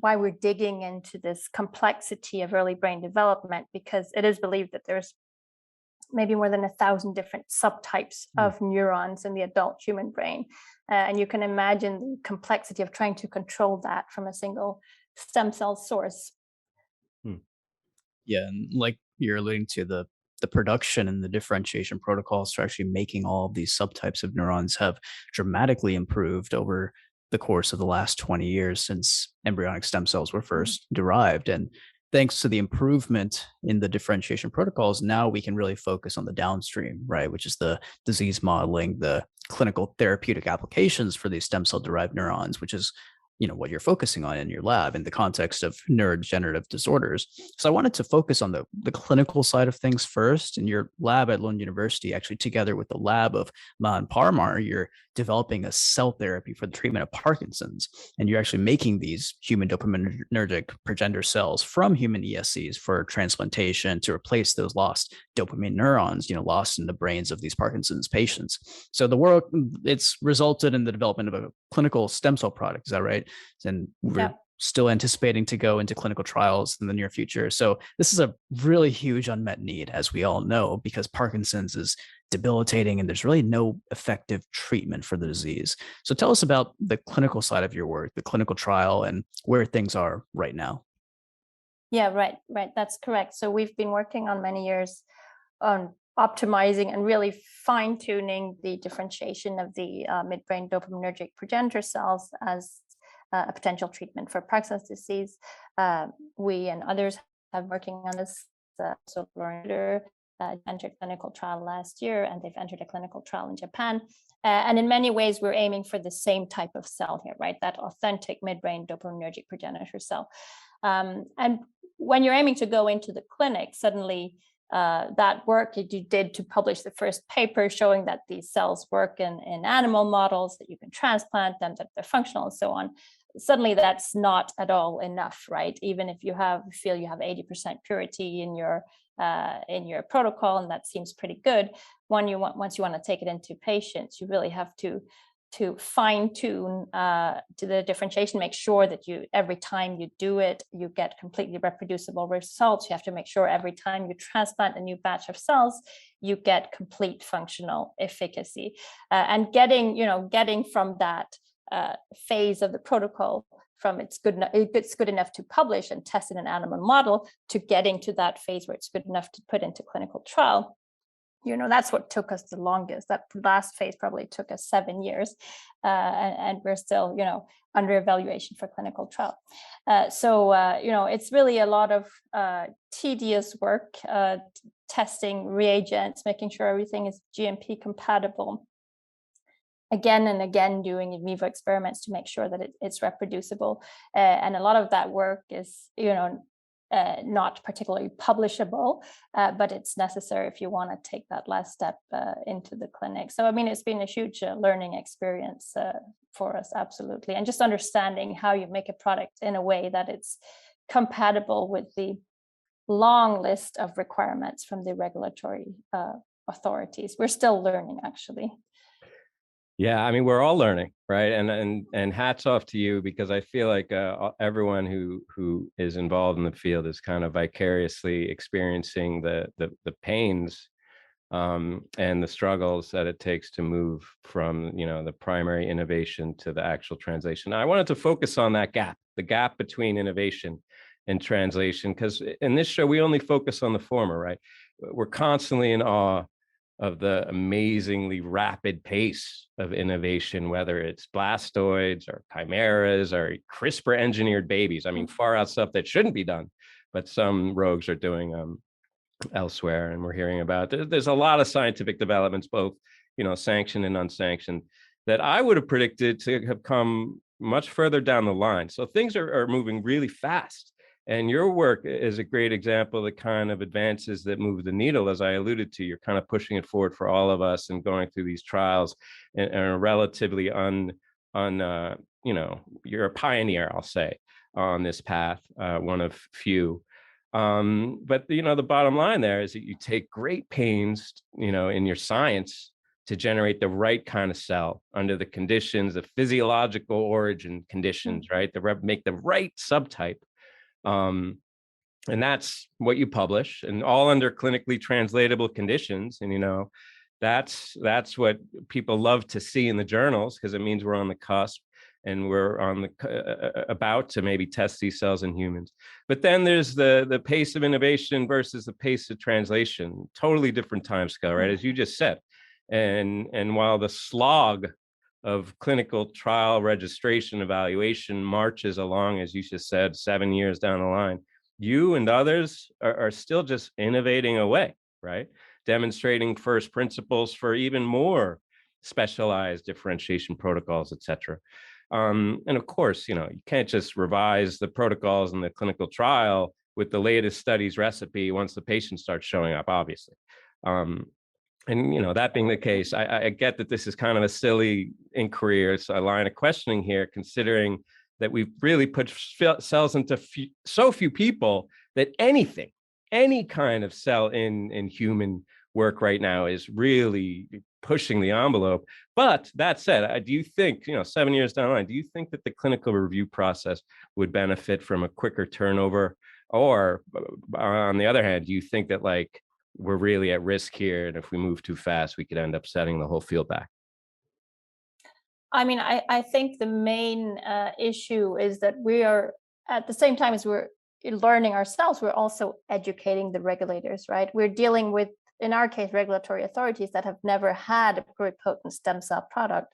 why we're digging into this complexity of early brain development, because it is believed that there's maybe more than 1,000 different subtypes of neurons in the adult human brain. And you can imagine the complexity of trying to control that from a single stem cell source. Yeah, and like you're alluding to, the production and the differentiation protocols for actually making all of these subtypes of neurons have dramatically improved over the course of the last 20 years since embryonic stem cells were first derived. And thanks to the improvement in the differentiation protocols, now we can really focus on the downstream, right? Which is the disease modeling, the clinical therapeutic applications for these stem cell derived neurons, which is what you're focusing on in your lab in the context of neurodegenerative disorders. So I wanted to focus on the clinical side of things first. In your lab at Lund University, actually together with the lab of Mahan Parmar, you're developing a cell therapy for the treatment of Parkinson's. And you're actually making these human dopaminergic progenitor cells from human ESCs for transplantation to replace those lost dopamine neurons, lost in the brains of these Parkinson's patients. So the work, it's resulted in the development of a clinical stem cell product. Is that right? And we're still anticipating to go into clinical trials in the near future. So this is a really huge unmet need, as we all know, because Parkinson's is debilitating and there's really no effective treatment for the disease. So tell us about the clinical side of your work, the clinical trial, and where things are right now. Yeah, right. That's correct. So we've been working on many years on optimizing and really fine-tuning the differentiation of the midbrain dopaminergic progenitor cells as a potential treatment for Parkinson's disease. We and others have been working on this. So entered clinical trial last year, and they've entered a clinical trial in Japan. And in many ways, we're aiming for the same type of cell here, right? That authentic midbrain dopaminergic progenitor cell. And when you're aiming to go into the clinic, suddenly that work that you did to publish the first paper showing that these cells work in animal models, that you can transplant them, that they're functional and so on, suddenly that's not at all enough, right? Even if you feel you have 80% purity in your protocol, and that seems pretty good, once you want to take it into patients, you really have to fine tune to the differentiation, make sure that every time you do it, you get completely reproducible results. You have to make sure every time you transplant a new batch of cells, you get complete functional efficacy. And getting from that phase of the protocol, from it's good enough to publish and test in an animal model, to getting to that phase where it's good enough to put into clinical trial. That's what took us the longest. That last phase probably took us 7 years, and we're still, under evaluation for clinical trial. So it's really a lot of tedious work, testing reagents, making sure everything is GMP compatible. Again and again, doing in vivo experiments to make sure that it's reproducible. And a lot of that work is, not particularly publishable, but it's necessary if you want to take that last step into the clinic. So, it's been a huge learning experience for us, absolutely. And just understanding how you make a product in a way that it's compatible with the long list of requirements from the regulatory authorities. We're still learning, actually. Yeah, we're all learning, right? And hats off to you, because I feel like everyone who is involved in the field is kind of vicariously experiencing the pains and the struggles that it takes to move from the primary innovation to the actual translation. I wanted to focus on that gap, the gap between innovation and translation, because in this show we only focus on the former, right? We're constantly in awe of the amazingly rapid pace of innovation, whether it's blastoids or chimeras or CRISPR engineered babies. Far out stuff that shouldn't be done, but some rogues are doing. elsewhere, and we're hearing about. There's a lot of scientific developments, both sanctioned and unsanctioned, that I would have predicted to have come much further down the line. So things are moving really fast. And your work is a great example of the kind of advances that move the needle. As I alluded to, you're kind of pushing it forward for all of us and going through these trials and are relatively you're a pioneer, I'll say, on this path, one of few. But the bottom line there is that you take great pains, in your science to generate the right kind of cell under the conditions, the physiological origin conditions, right? Make the right subtype. And that's what you publish, and all under clinically translatable conditions. And that's what people love to see in the journals, because it means we're on the cusp and we're on the about to maybe test these cells in humans. But then there's the pace of innovation versus the pace of translation. Totally different time scale, right? As you just said. And while the slog of clinical trial registration evaluation marches along, as you just said, 7 years down the line, you and others are still just innovating away, right? Demonstrating first principles for even more specialized differentiation protocols, et cetera. And of course, you can't just revise the protocols in the clinical trial with the latest studies recipe once the patient starts showing up, obviously. And that being the case, I get that this is kind of a silly inquiry, or it's a line of questioning here, considering that we've really put cells into so few people that any kind of cell in human work right now is really pushing the envelope. But that said, do you think, 7 years down the line, do you think that the clinical review process would benefit from a quicker turnover? Or on the other hand, do you think that we're really at risk here, and if we move too fast, we could end up setting the whole field back? I mean, I think the main issue is that we are, at the same time as we're learning ourselves, we're also educating the regulators, right? We're dealing with, in our case, regulatory authorities that have never had a pluripotent stem cell product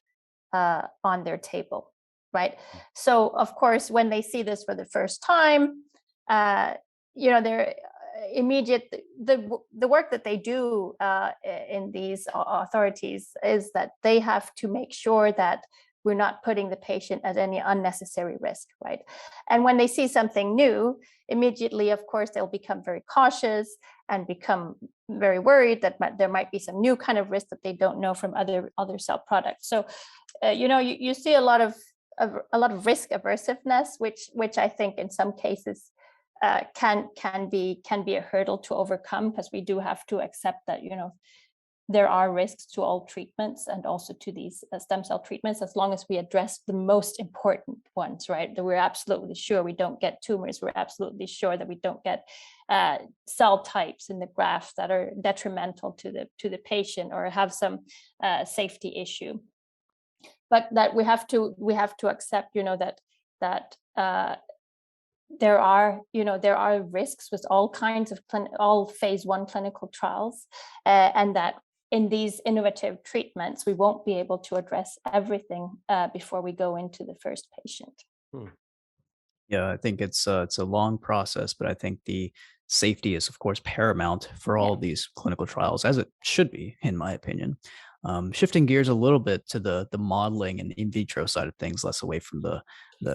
on their table, right? So, of course, when they see this for the first time, they're the work that they do in these authorities is that they have to make sure that we're not putting the patient at any unnecessary risk, right? And when they see something new, immediately, of course, they'll become very cautious and become very worried that there might be some new kind of risk that they don't know from other cell products. So, you see a lot of risk aversiveness, which I think in some cases can be a hurdle to overcome, because we do have to accept that there are risks to all treatments, and also to these stem cell treatments, as long as we address the most important ones, right? That we're absolutely sure we don't get tumors, we're absolutely sure that we don't get cell types in the graft that are detrimental to the patient or have some safety issue. But that we have to accept, that there are risks with all kinds of all phase 1 clinical trials, and that in these innovative treatments, we won't be able to address everything before we go into the first patient. Yeah, I think it's a long process, but I think the safety is, of course, paramount for all these clinical trials, as it should be, in my opinion. Shifting gears a little bit to the modeling and in vitro side of things, less away from the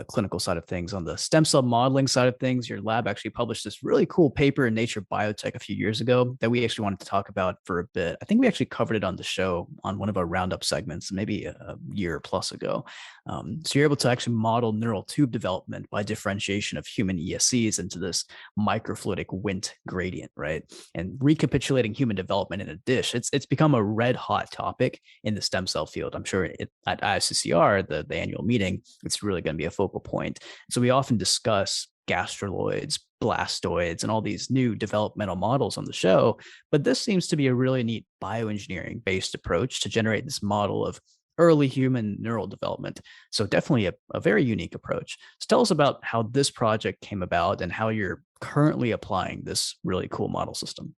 clinical side of things. On the stem cell modeling side of things, your lab actually published this really cool paper in Nature Biotech a few years ago that we actually wanted to talk about for a bit. I think we actually covered it on the show on one of our Roundup segments, maybe a year plus ago. So you're able to actually model neural tube development by differentiation of human ESCs into this microfluidic Wnt gradient, right? And recapitulating human development in a dish, it's become a red hot topic in the stem cell field. I'm sure at ISCCR, the annual meeting, it's really going to be a focal point. So we often discuss gastroloids, blastoids, and all these new developmental models on the show. But this seems to be a really neat bioengineering based approach to generate this model of early human neural development. So definitely a very unique approach. So tell us about how this project came about and how you're currently applying this really cool model system.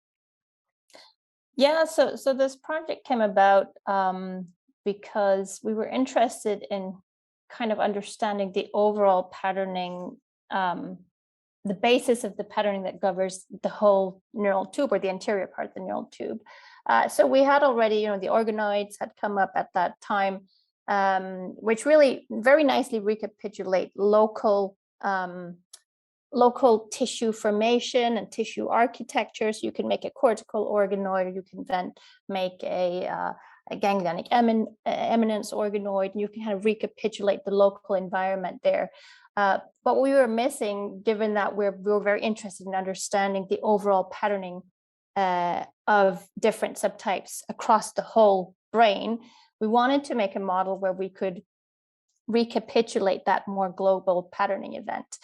Yeah, so this project came about because we were interested in kind of understanding the overall patterning the basis of the patterning that governs the whole neural tube, or the anterior part of the neural tube. So we had already, the organoids had come up at that time, which really very nicely recapitulate local tissue formation and tissue architecture. So you can make a cortical organoid, or you can then make a ganglionic eminence organoid, and you can kind of recapitulate the local environment there. But we were missing, given that we were very interested in understanding the overall patterning of different subtypes across the whole brain, we wanted to make a model where we could recapitulate that more global patterning event.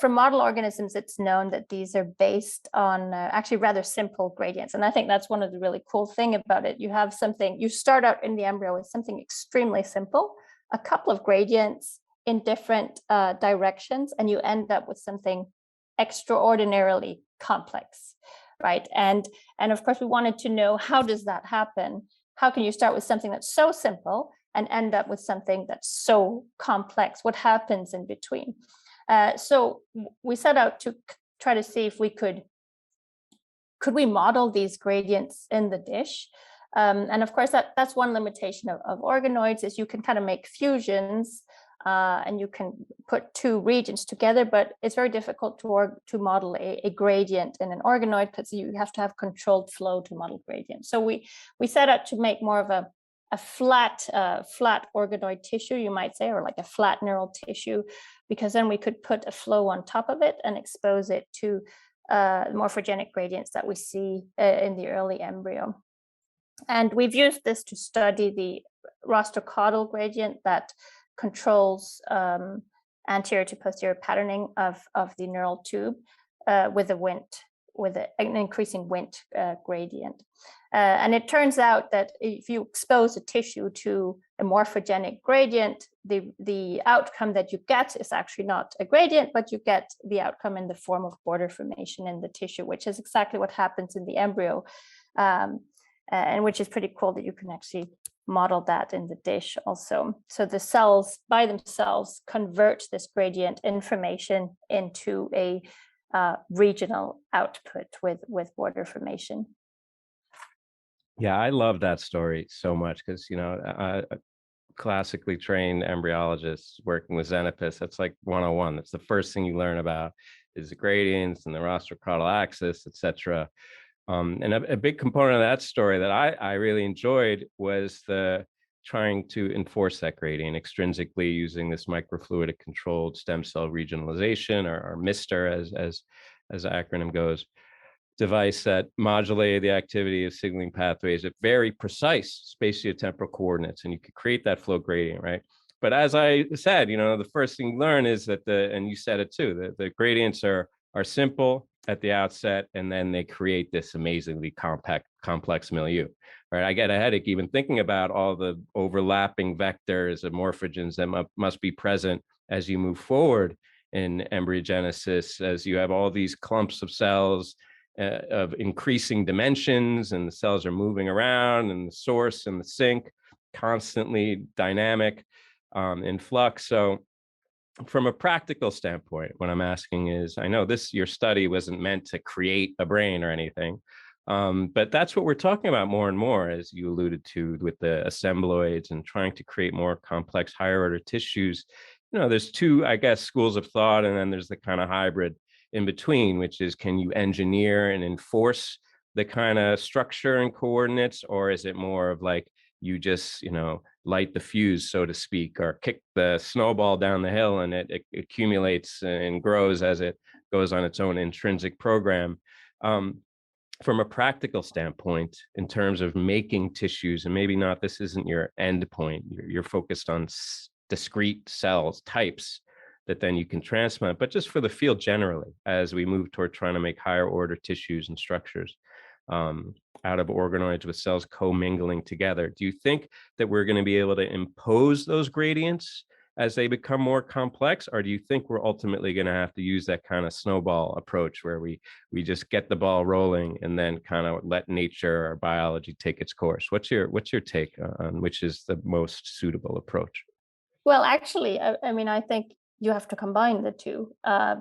For model organisms, it's known that these are based on actually rather simple gradients. And I think that's one of the really cool thing about it. You have something, you start out in the embryo with something extremely simple, a couple of gradients in different directions, and you end up with something extraordinarily complex, right? And of course, we wanted to know, how does that happen? How can you start with something that's so simple and end up with something that's so complex? What happens in between? So we set out to try to see if we could we model these gradients in the dish. And of course, that's one limitation of organoids, is you can kind of make fusions and you can put two regions together, but it's very difficult to model a gradient in an organoid, because you have to have controlled flow to model gradients. So we set out to make more of a flat organoid tissue, you might say, or like a flat neural tissue, because then we could put a flow on top of it and expose it to morphogenic gradients that we see in the early embryo. And we've used this to study the rostrocaudal gradient that controls anterior to posterior patterning of the neural tube with an increasing Wnt gradient. And it turns out that if you expose a tissue to a morphogenic gradient, the outcome that you get is actually not a gradient, but you get the outcome in the form of border formation in the tissue, which is exactly what happens in the embryo, and which is pretty cool that you can actually model that in the dish also. So the cells by themselves convert this gradient information into a regional output with border formation. Yeah, I love that story so much, because classically trained embryologists working with xenopus, that's like 101. That's the first thing you learn about, is the gradients and the rostrocaudal axis, etc. And a big component of that story that I really enjoyed was the trying to enforce that gradient extrinsically using this microfluidic controlled stem cell regionalization, or MISTER as the acronym goes, device that modulated the activity of signaling pathways at very precise spatiotemporal coordinates, and you could create that flow gradient, right? But as I said, the first thing you learn is that and you said it too, the gradients are simple at the outset, and then they create this amazingly complex milieu, right? I get a headache even thinking about all the overlapping vectors of morphogens that must be present as you move forward in embryogenesis, as you have all these clumps of cells of increasing dimensions, and the cells are moving around, and the source and the sink constantly dynamic, in flux. So from a practical standpoint, what I'm asking is, I know your study wasn't meant to create a brain or anything, but that's what we're talking about more and more, as you alluded to, with the assembloids and trying to create more complex higher order tissues. There's two, I guess, schools of thought, and then there's the kind of hybrid in between, which is, can you engineer and enforce the kind of structure and coordinates, or is it more of like you just light the fuse, so to speak, or kick the snowball down the hill and it accumulates and grows as it goes on its own intrinsic program? From a practical standpoint, in terms of making tissues, and maybe not, this isn't your end point, you're focused on discrete cells types that then you can transplant, but just for the field generally, as we move toward trying to make higher order tissues and structures out of organoids with cells commingling together, do you think that we're going to be able to impose those gradients as they become more complex, or do you think we're ultimately going to have to use that kind of snowball approach where we just get the ball rolling and then kind of let nature or biology take its course? What's your take on which is the most suitable approach? Well, actually, I mean, I think you have to combine the two,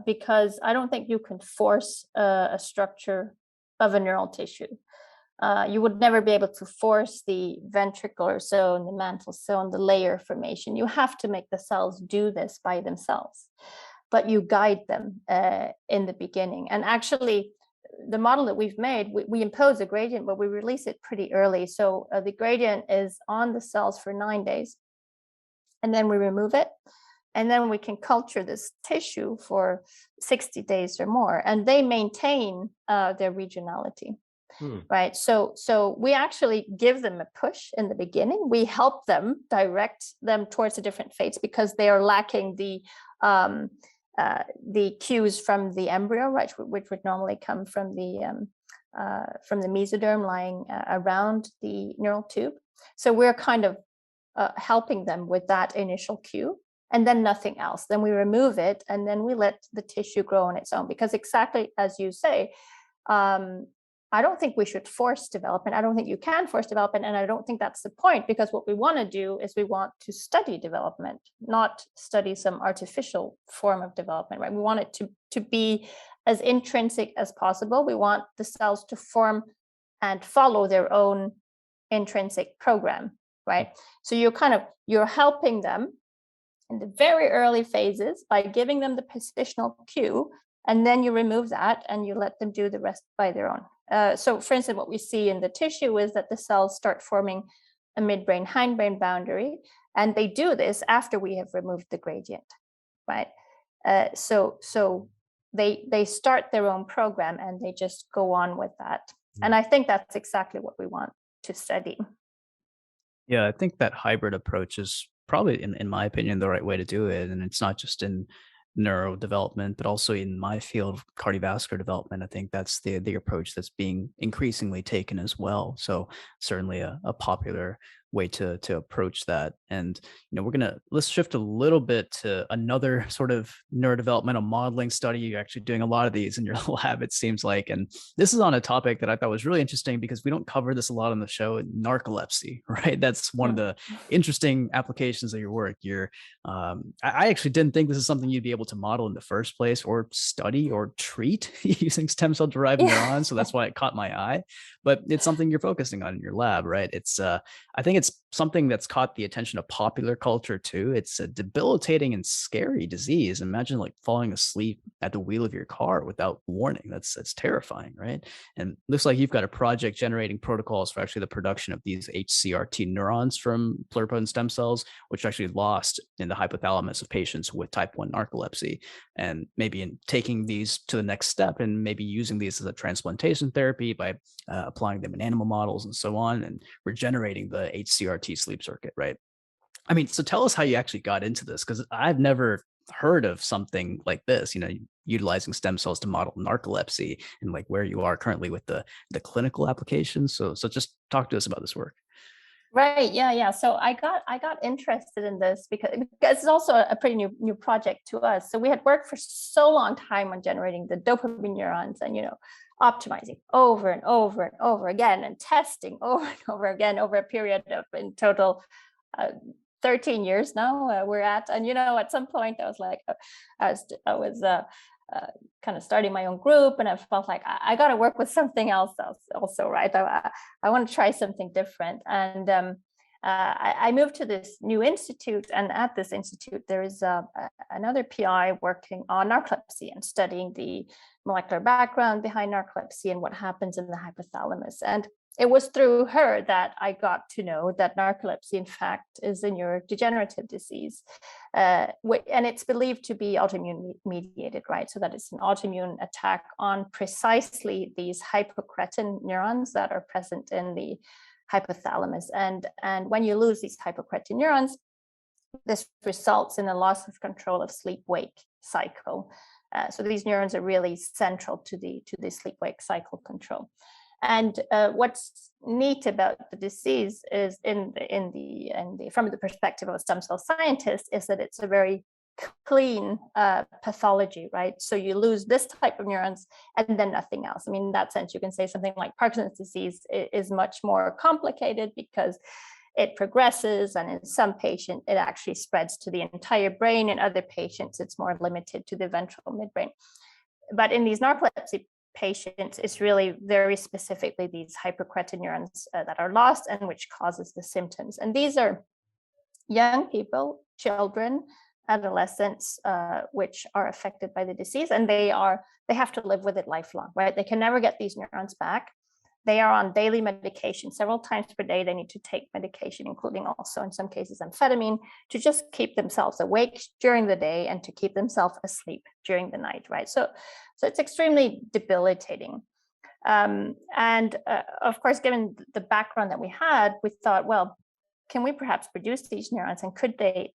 because I don't think you can force a structure of a neural tissue. You would never be able to force the ventricular zone, the mantle zone, the layer formation. You have to make the cells do this by themselves, but you guide them in the beginning. And actually, the model that we've made, we impose a gradient, but we release it pretty early. So the gradient is on the cells for 9 days, and then we remove it. And then we can culture this tissue for 60 days or more, and they maintain their regionality. Right. So we actually give them a push in the beginning. We help them, direct them towards a different fates, because they are lacking the cues from the embryo, right, which would normally come from the mesoderm lying around the neural tube. So we're kind of helping them with that initial cue, and then nothing else. Then we remove it, and then we let the tissue grow on its own, because exactly as you say, I don't think we should force development. I don't think you can force development, and I don't think that's the point, because what we want to do is we want to study development, not study some artificial form of development, right? We want it to be as intrinsic as possible. We want the cells to form and follow their own intrinsic program, right? So you're helping them in the very early phases by giving them the positional cue, and then you remove that and you let them do the rest by their own. So for instance, what we see in the tissue is that the cells start forming a midbrain hindbrain boundary, and they do this after we have removed the gradient, right? So they start their own program, and they just go on with that. And I think that's exactly what we want to study. Yeah, I think that hybrid approach is probably, in my opinion, the right way to do it. And it's not just in neurodevelopment, but also in my field of cardiovascular development. I think that's the approach that's being increasingly taken as well. So certainly a popular way to approach that. And let's shift a little bit to another sort of neurodevelopmental modeling study. You're actually doing a lot of these in your lab, it seems like. And this is on a topic that I thought was really interesting, because we don't cover this a lot on the show: narcolepsy, right? That's one of the interesting applications of your work. I actually didn't think this is something you'd be able to model in the first place, or study or treat using stem cell derived neurons. So that's why it caught my eye. But it's something you're focusing on in your lab, right? It's I think it's something that's caught the attention of popular culture too. It's a debilitating and scary disease. Imagine like falling asleep at the wheel of your car without warning. That's terrifying, right? And looks like you've got a project generating protocols for actually the production of these HCRT neurons from pluripotent stem cells, which are actually lost in the hypothalamus of patients with type 1 narcolepsy. And maybe in taking these to the next step, and maybe using these as a transplantation therapy by applying them in animal models and so on, and regenerating the HCRT sleep circuit, right? I mean, so tell us how you actually got into this, because I've never heard of something like this, utilizing stem cells to model narcolepsy, and like where you are currently with the clinical applications. So just talk to us about this work. Right. Yeah. So I got interested in this because it's also a pretty new project to us. So we had worked for so long time on generating the dopamine neurons, and optimizing over and over and over again, and testing over and over again over a period of, in total, 13 years now we're at. And at some point I was like, I was kind of starting my own group, and I felt like I got to work with something else also, right? I want to try something different. And I moved to this new institute, and at this institute there is another PI working on narcolepsy and studying the molecular background behind narcolepsy and what happens in the hypothalamus. And it was through her that I got to know that narcolepsy, in fact, is a neurodegenerative disease. And it's believed to be autoimmune mediated, right? So that it's an autoimmune attack on precisely these hypocretin neurons that are present in the hypothalamus. And when you lose these hypocretin neurons, this results in a loss of control of sleep-wake cycle. So these neurons are really central to the sleep-wake cycle control. And what's neat about the disease is, from the perspective of a stem cell scientist, is that it's a very clean pathology, right? So you lose this type of neurons and then nothing else. I mean, in that sense, you can say something like Parkinson's disease is much more complicated, because it progresses, and in some patients, it actually spreads to the entire brain. In other patients, it's more limited to the ventral midbrain. But in these narcolepsy patients, it's really very specifically these hypercretin neurons that are lost and which causes the symptoms. And these are young people, children, adolescents, which are affected by the disease, and they have to live with it lifelong, right? They can never get these neurons back. They are on daily medication several times per day. They need to take medication, including also in some cases amphetamine, to just keep themselves awake during the day and to keep themselves asleep during the night, right? So it's extremely debilitating. Of course, given the background that we had, we thought, well, can we perhaps produce these neurons, and could they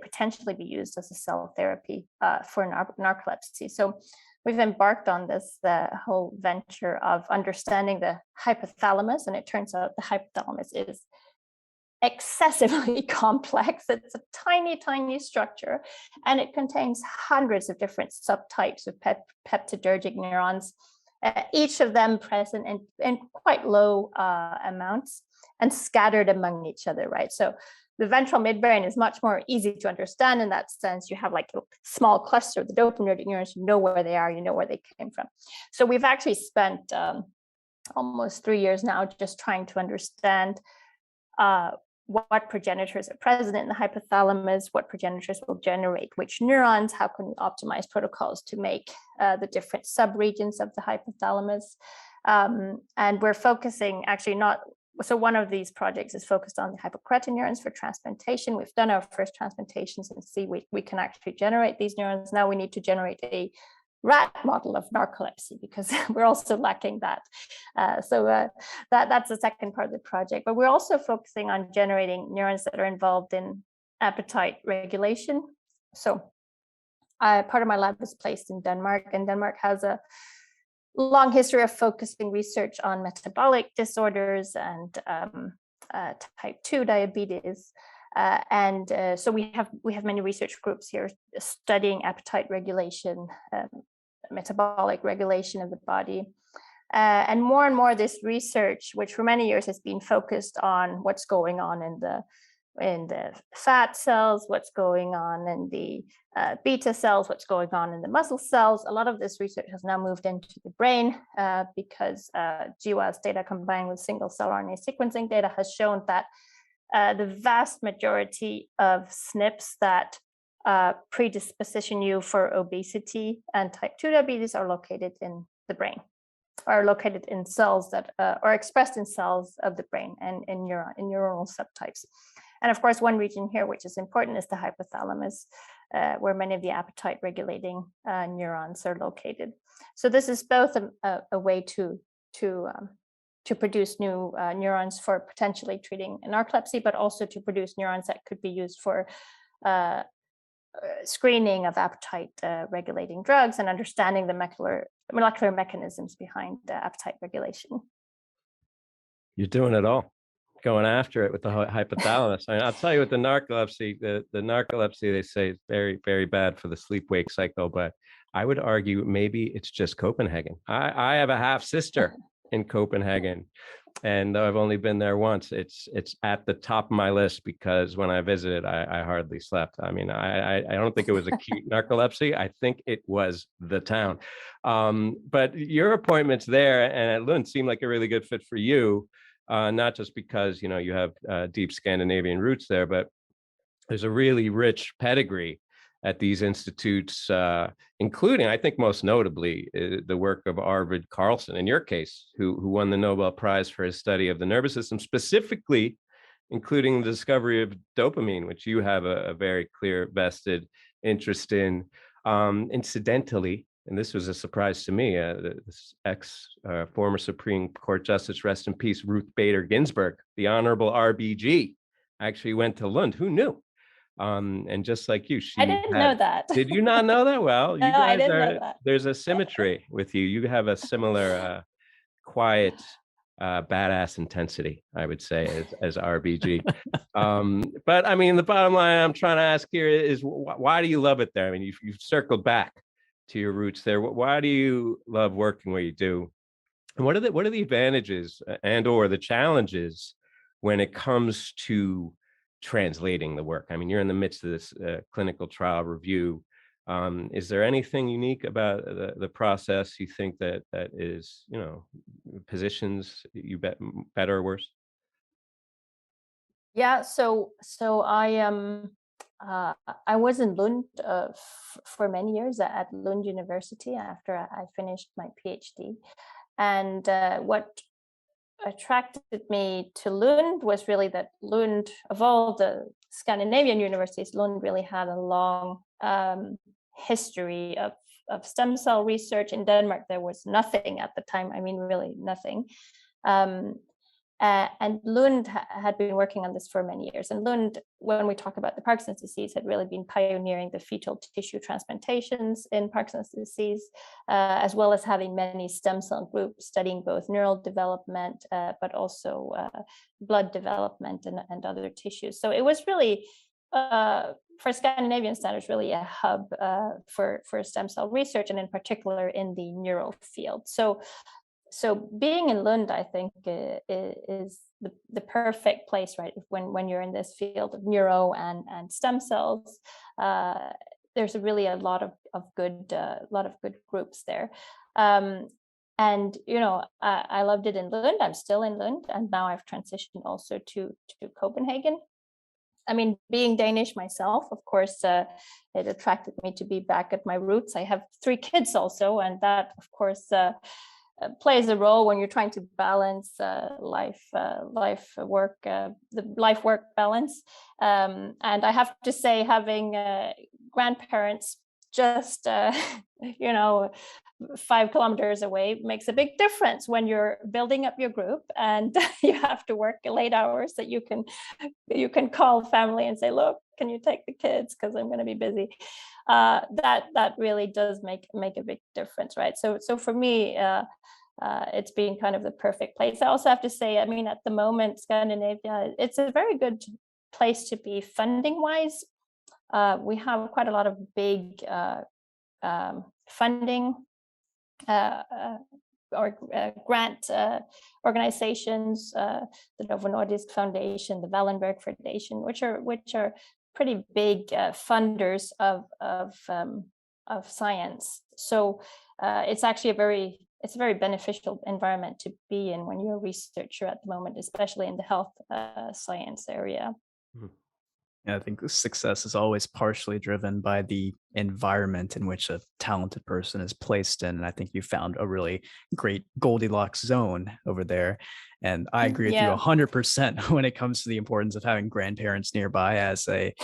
potentially be used as a cell therapy for narcolepsy? So we've embarked on this whole venture of understanding the hypothalamus, and it turns out the hypothalamus is excessively complex. It's a tiny, tiny structure, and it contains hundreds of different subtypes of peptidergic neurons, each of them present in quite low amounts and scattered among each other, right? So the ventral midbrain is much more easy to understand in that sense. You have like a small cluster of the dopaminergic neurons, you know where they are, you know where they came from. So we've actually spent almost 3 years now just trying to understand what progenitors are present in the hypothalamus, what progenitors will generate which neurons, how can we optimize protocols to make the different subregions of the hypothalamus. And we're focusing actually so one of these projects is focused on the hypocretin neurons for transplantation. We've done our first transplantations and see we can actually generate these neurons. Now we need to generate a rat model of narcolepsy because we're also lacking that. That's the second part of the project. But we're also focusing on generating neurons that are involved in appetite regulation. So part of my lab is placed in Denmark, and Denmark has a long history of focusing research on metabolic disorders and type 2 diabetes. So we have many research groups here studying appetite regulation, metabolic regulation of the body. And more this research, which for many years has been focused on what's going on in the fat cells, what's going on in the beta cells, what's going on in the muscle cells. A lot of this research has now moved into the brain because GWAS data combined with single cell RNA sequencing data has shown that the vast majority of SNPs that predisposition you for obesity and type 2 diabetes are located in the brain, are located in cells that are expressed in cells of the brain and in neuronal subtypes. And of course, one region here which is important is the hypothalamus, where many of the appetite regulating neurons are located. So this is both a way to produce new neurons for potentially treating narcolepsy, but also to produce neurons that could be used for screening of appetite regulating drugs and understanding the molecular mechanisms behind appetite regulation. You're doing it all, going after it with the hypothalamus. I mean, I'll tell you, with the narcolepsy, the narcolepsy, they say is very, very bad for the sleep-wake cycle, but I would argue maybe it's just Copenhagen. I have a half sister in Copenhagen, and though I've only been there once, it's at the top of my list because when I visited, I hardly slept. I mean, I don't think it was acute narcolepsy. I think it was the town. But your appointments there and at Lund seem like a really good fit for you, not just because you have deep Scandinavian roots there, but there's a really rich pedigree at these institutes, including, I think most notably, the work of Arvid Carlsson, in your case, who won the Nobel Prize for his study of the nervous system, specifically including the discovery of dopamine, which you have a very clear vested interest in. Incidentally, and this was a surprise to me, this former Supreme Court Justice, rest in peace, Ruth Bader Ginsburg, the Honorable RBG, actually went to Lund. Who knew? And just like you, I didn't know that. Did you not know that? Well, No, you guys I didn't know that. There's a symmetry with you. You have a similar quiet, badass intensity, I would say, as RBG. But I mean, the bottom line I'm trying to ask here is, why do you love it there? I mean, you've circled back to your roots there. Why do you love working where you do? And what are the advantages and or the challenges when it comes to translating the work? I mean, you're in the midst of this clinical trial review. Is there anything unique about the process you think that is, positions you better or worse? Yeah, so I was in Lund for many years at Lund University after I finished my PhD, and what attracted me to Lund was really that Lund, of all the Scandinavian universities, Lund really had a long history of stem cell research. In Denmark, there was nothing at the time. I mean, really nothing. And Lund had been working on this for many years. And Lund, when we talk about the Parkinson's disease, had really been pioneering the fetal tissue transplantations in Parkinson's disease, as well as having many stem cell groups studying both neural development, but also blood development and other tissues. So it was really, for Scandinavian standards, really a hub for stem cell research, and in particular in the neural field. So being in Lund, I think, is the perfect place, right? When you're in this field of neuro and stem cells, there's really a lot of good groups there. And I loved it in Lund. I'm still in Lund, and now I've transitioned also to Copenhagen. I mean, being Danish myself, of course, it attracted me to be back at my roots. I have 3 kids also, and that, of course, plays a role when you're trying to balance life work balance. And I have to say, having grandparents just 5 kilometers away makes a big difference when you're building up your group and you have to work late hours, that you can call family and say, look, can you take the kids, because I'm going to be busy. That really does make a big difference, right? So for me, it's been kind of the perfect place. I also have to say, I mean, at the moment, Scandinavia, it's a very good place to be funding wise. We have quite a lot of big funding or grant organizations, the Novo Nordisk Foundation, the Wallenberg Foundation, which are pretty big funders of science. So it's actually a very beneficial environment to be in when you're a researcher at the moment, especially in the health science area. Mhm. Yeah, I think the success is always partially driven by the environment in which a talented person is placed in. And I think you found a really great Goldilocks zone over there. And I agree with you 100% when it comes to the importance of having grandparents nearby. As a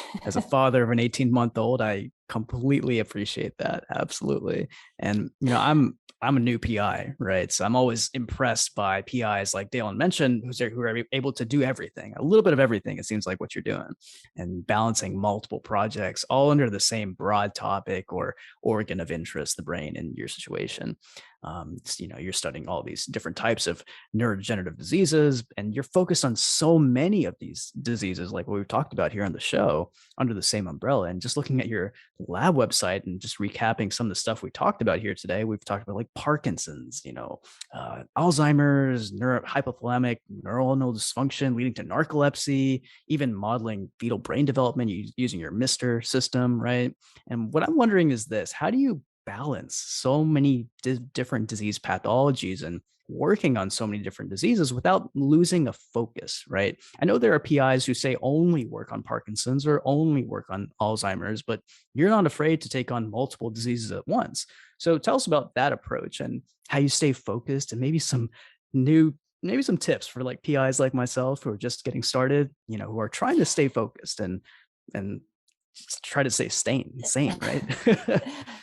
father of an 18-month-old, I completely appreciate that. Absolutely. And I'm a new PI, right? So I'm always impressed by PIs like Dalen mentioned, who are able to do everything, a little bit of everything. It seems like what you're doing, and balancing multiple projects all under the same broad topic or organ of interest, the brain in your situation. You're studying all these different types of neurodegenerative diseases, and you're focused on so many of these diseases, like what we've talked about here on the show, under the same umbrella. And just looking at your lab website and just recapping some of the stuff we talked about here today, we've talked about like Parkinson's, Alzheimer's, hypothalamic neuronal dysfunction leading to narcolepsy, even modeling fetal brain development using your MR system, right? And what I'm wondering is this: how do you balance so many different disease pathologies and working on so many different diseases without losing a focus, right? I know there are PIs who say only work on Parkinson's or only work on Alzheimer's, but you're not afraid to take on multiple diseases at once. So tell us about that approach and how you stay focused, and maybe some tips for like PIs like myself who are just getting started, who are trying to stay focused and just try to stay sane, right?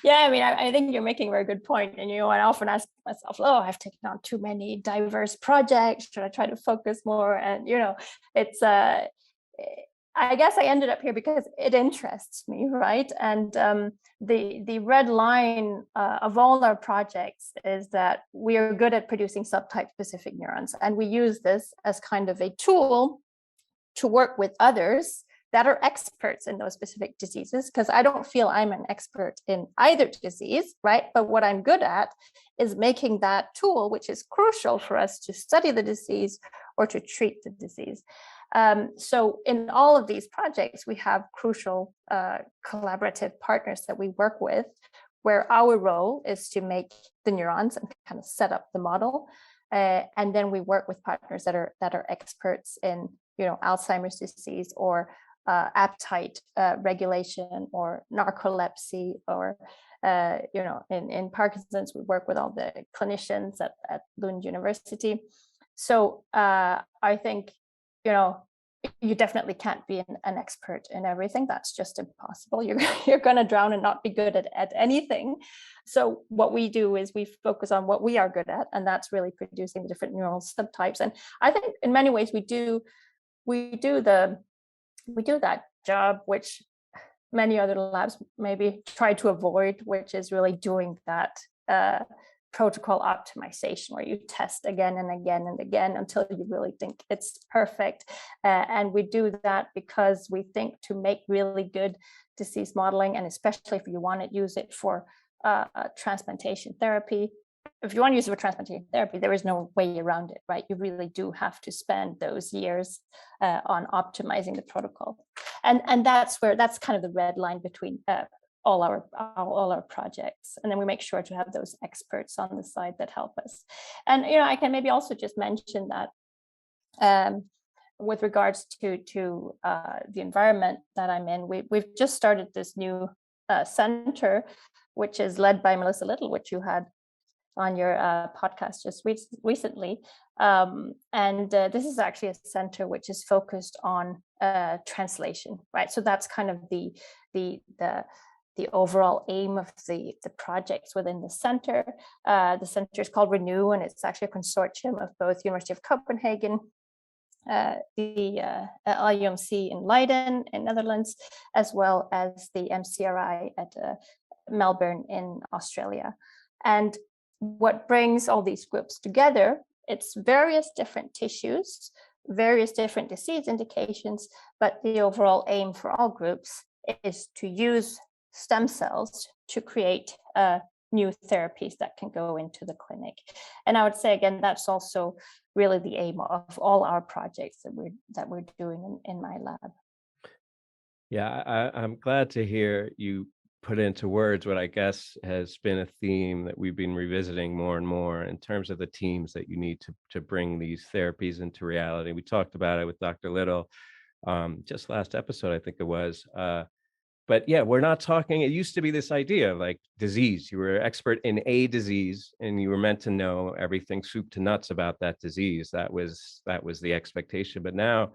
Yeah, I mean, I think you're making a very good point. And, I often ask myself, oh, I've taken on too many diverse projects. Should I try to focus more? And, it's, I guess I ended up here because it interests me, right? And the red line of all our projects is that we are good at producing subtype specific neurons. And we use this as kind of a tool to work with others that are experts in those specific diseases, because I don't feel I'm an expert in either disease, right? But what I'm good at is making that tool, which is crucial for us to study the disease, or to treat the disease. So in all of these projects, we have crucial collaborative partners that we work with, where our role is to make the neurons and kind of set up the model. And then we work with partners that are experts in, Alzheimer's disease or appetite regulation or narcolepsy, or in Parkinson's, we work with all the clinicians at Lund University. So I think, you definitely can't be an expert in everything. That's just impossible. You're going to drown and not be good at anything. So what we do is we focus on what we are good at, and that's really producing the different neural subtypes. And I think in many ways we do that job, which many other labs maybe try to avoid, which is really doing that protocol optimization, where you test again and again and again until you really think it's perfect. And we do that because we think to make really good disease modeling, and especially if you want to use it for transplantation therapy, if you want to use it for transplantation therapy, there is no way around it, right? You really do have to spend those years on optimizing the protocol. And that's kind of the red line between all our projects. And then we make sure to have those experts on the side that help us. And I can maybe also just mention that with regards to the environment that I'm in, we've just started this new center, which is led by Melissa Little, which you had on your podcast just recently. And this is actually a center which is focused on translation, right? So that's kind of the overall aim of the projects within the center. The center is called Renew, and it's actually a consortium of both University of Copenhagen, the LUMC in Leiden in Netherlands, as well as the MCRI at Melbourne in Australia. And what brings all these groups together, it's various different tissues, various different disease indications, but the overall aim for all groups is to use stem cells to create new therapies that can go into the clinic. And I would say, again, that's also really the aim of all our projects that we're doing in my lab. Yeah, I'm glad to hear you put into words what I guess has been a theme that we've been revisiting more and more in terms of the teams that you need to bring these therapies into reality. We talked about it with Dr. Little just last episode, I think it was. But yeah, we're not talking, it used to be this idea of like disease. You were an expert in a disease and you were meant to know everything soup to nuts about that disease. That was the expectation. But now,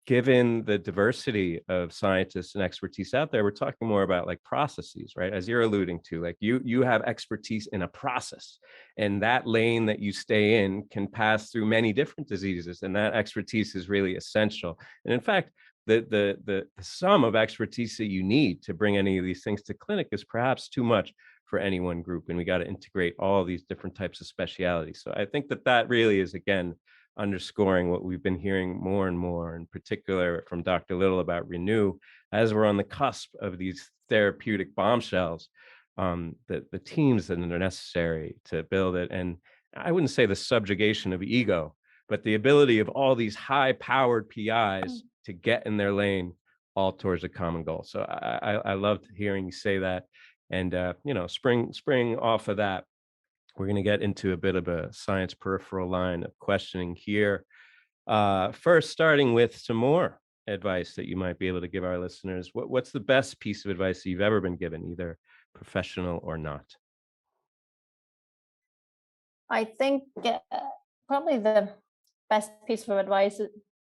given the diversity of scientists and expertise out there, we're talking more about like processes, right? As you're alluding to, like you have expertise in a process, and that lane that you stay in can pass through many different diseases, and that expertise is really essential. And in fact, the sum of expertise that you need to bring any of these things to clinic is perhaps too much for any one group, and we got to integrate all these different types of specialities. So I think that really is, again, underscoring what we've been hearing more and more, in particular from Dr. Little about Renew, as we're on the cusp of these therapeutic bombshells, the teams that are necessary to build it. And I wouldn't say the subjugation of ego, but the ability of all these high-powered PIs to get in their lane all towards a common goal. So I loved hearing you say that. And, spring off of that, we're going to get into a bit of a science peripheral line of questioning here. First, starting with some more advice that you might be able to give our listeners. What's the best piece of advice that you've ever been given, either professional or not? I think probably the best piece of advice,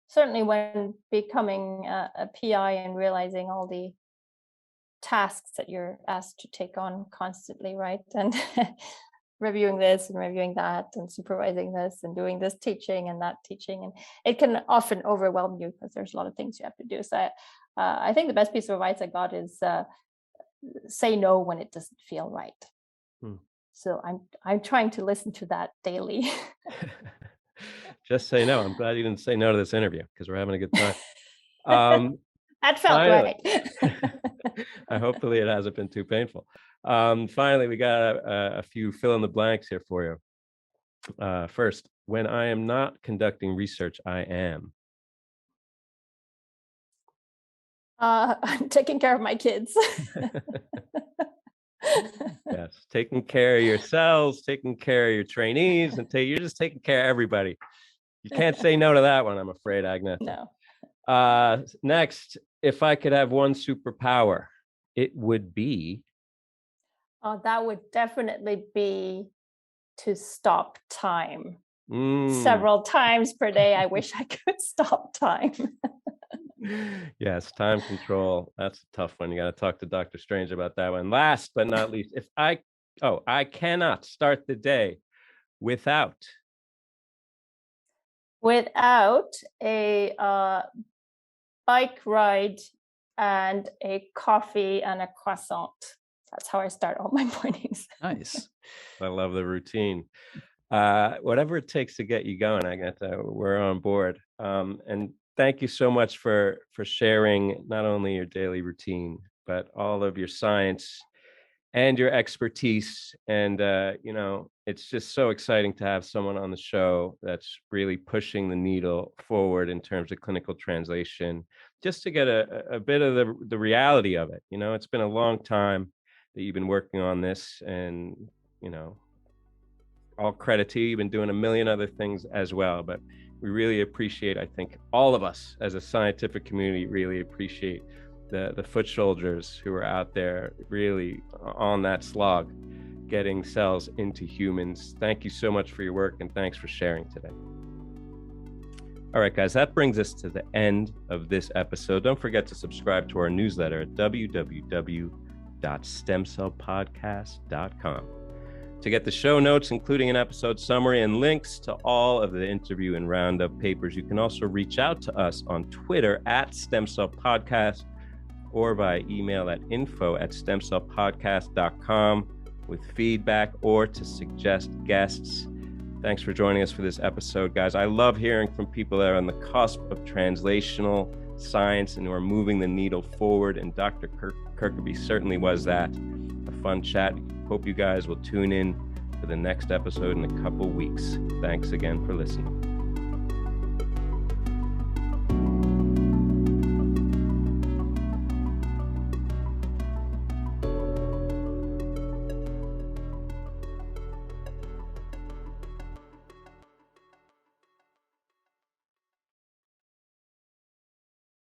certainly when becoming a PI and realizing all the tasks that you're asked to take on constantly, right? And reviewing this and reviewing that and supervising this and doing this teaching and that teaching. And it can often overwhelm you because there's a lot of things you have to do. So I think the best piece of advice I got is say no when it doesn't feel right. So I'm trying to listen to that daily. Just say no. I'm glad you didn't say no to this interview because we're having a good time. That felt finally, right. Hopefully it hasn't been too painful. Finally, we got a few fill in the blanks here for you. First, when I am not conducting research, I am. I'm taking care of my kids. Yes, taking care of yourselves, taking care of your trainees, and you're just taking care of everybody. You can't say no to that one, I'm afraid, Agnete. No. Next, if I could have one superpower, it would be. That would definitely be to stop time. Several times per day, I wish I could stop time. Yes, time control. That's a tough one. You got to talk to Dr. Strange about that one. Last but not least, if I cannot start the day without a bike ride and a coffee and a croissant. That's how I start all my mornings. Nice. I love the routine. Whatever it takes to get you going, Agnete, we're on board. And thank you so much for sharing not only your daily routine, but all of your science and your expertise. And, it's just so exciting to have someone on the show that's really pushing the needle forward in terms of clinical translation, just to get a bit of the reality of it. It's been a long time that you've been working on this, and, all credit to you. You've been doing a million other things as well, but we really appreciate, I think all of us as a scientific community really appreciate the foot soldiers who are out there really on that slog, getting cells into humans. Thank you so much for your work, and thanks for sharing today. All right, guys, that brings us to the end of this episode. Don't forget to subscribe to our newsletter at www.stemcellpodcast.com. To get the show notes, including an episode summary and links to all of the interview and Roundup papers, you can also reach out to us on Twitter at StemCellPodcast or by email at info@stemcellpodcast.com with feedback or to suggest guests. Thanks for joining us for this episode, guys. I love hearing from people that are on the cusp of translational science and who are moving the needle forward, and Dr. Kirkeby certainly was that. A fun chat. Hope you guys will tune in for the next episode in a couple weeks. Thanks again for listening.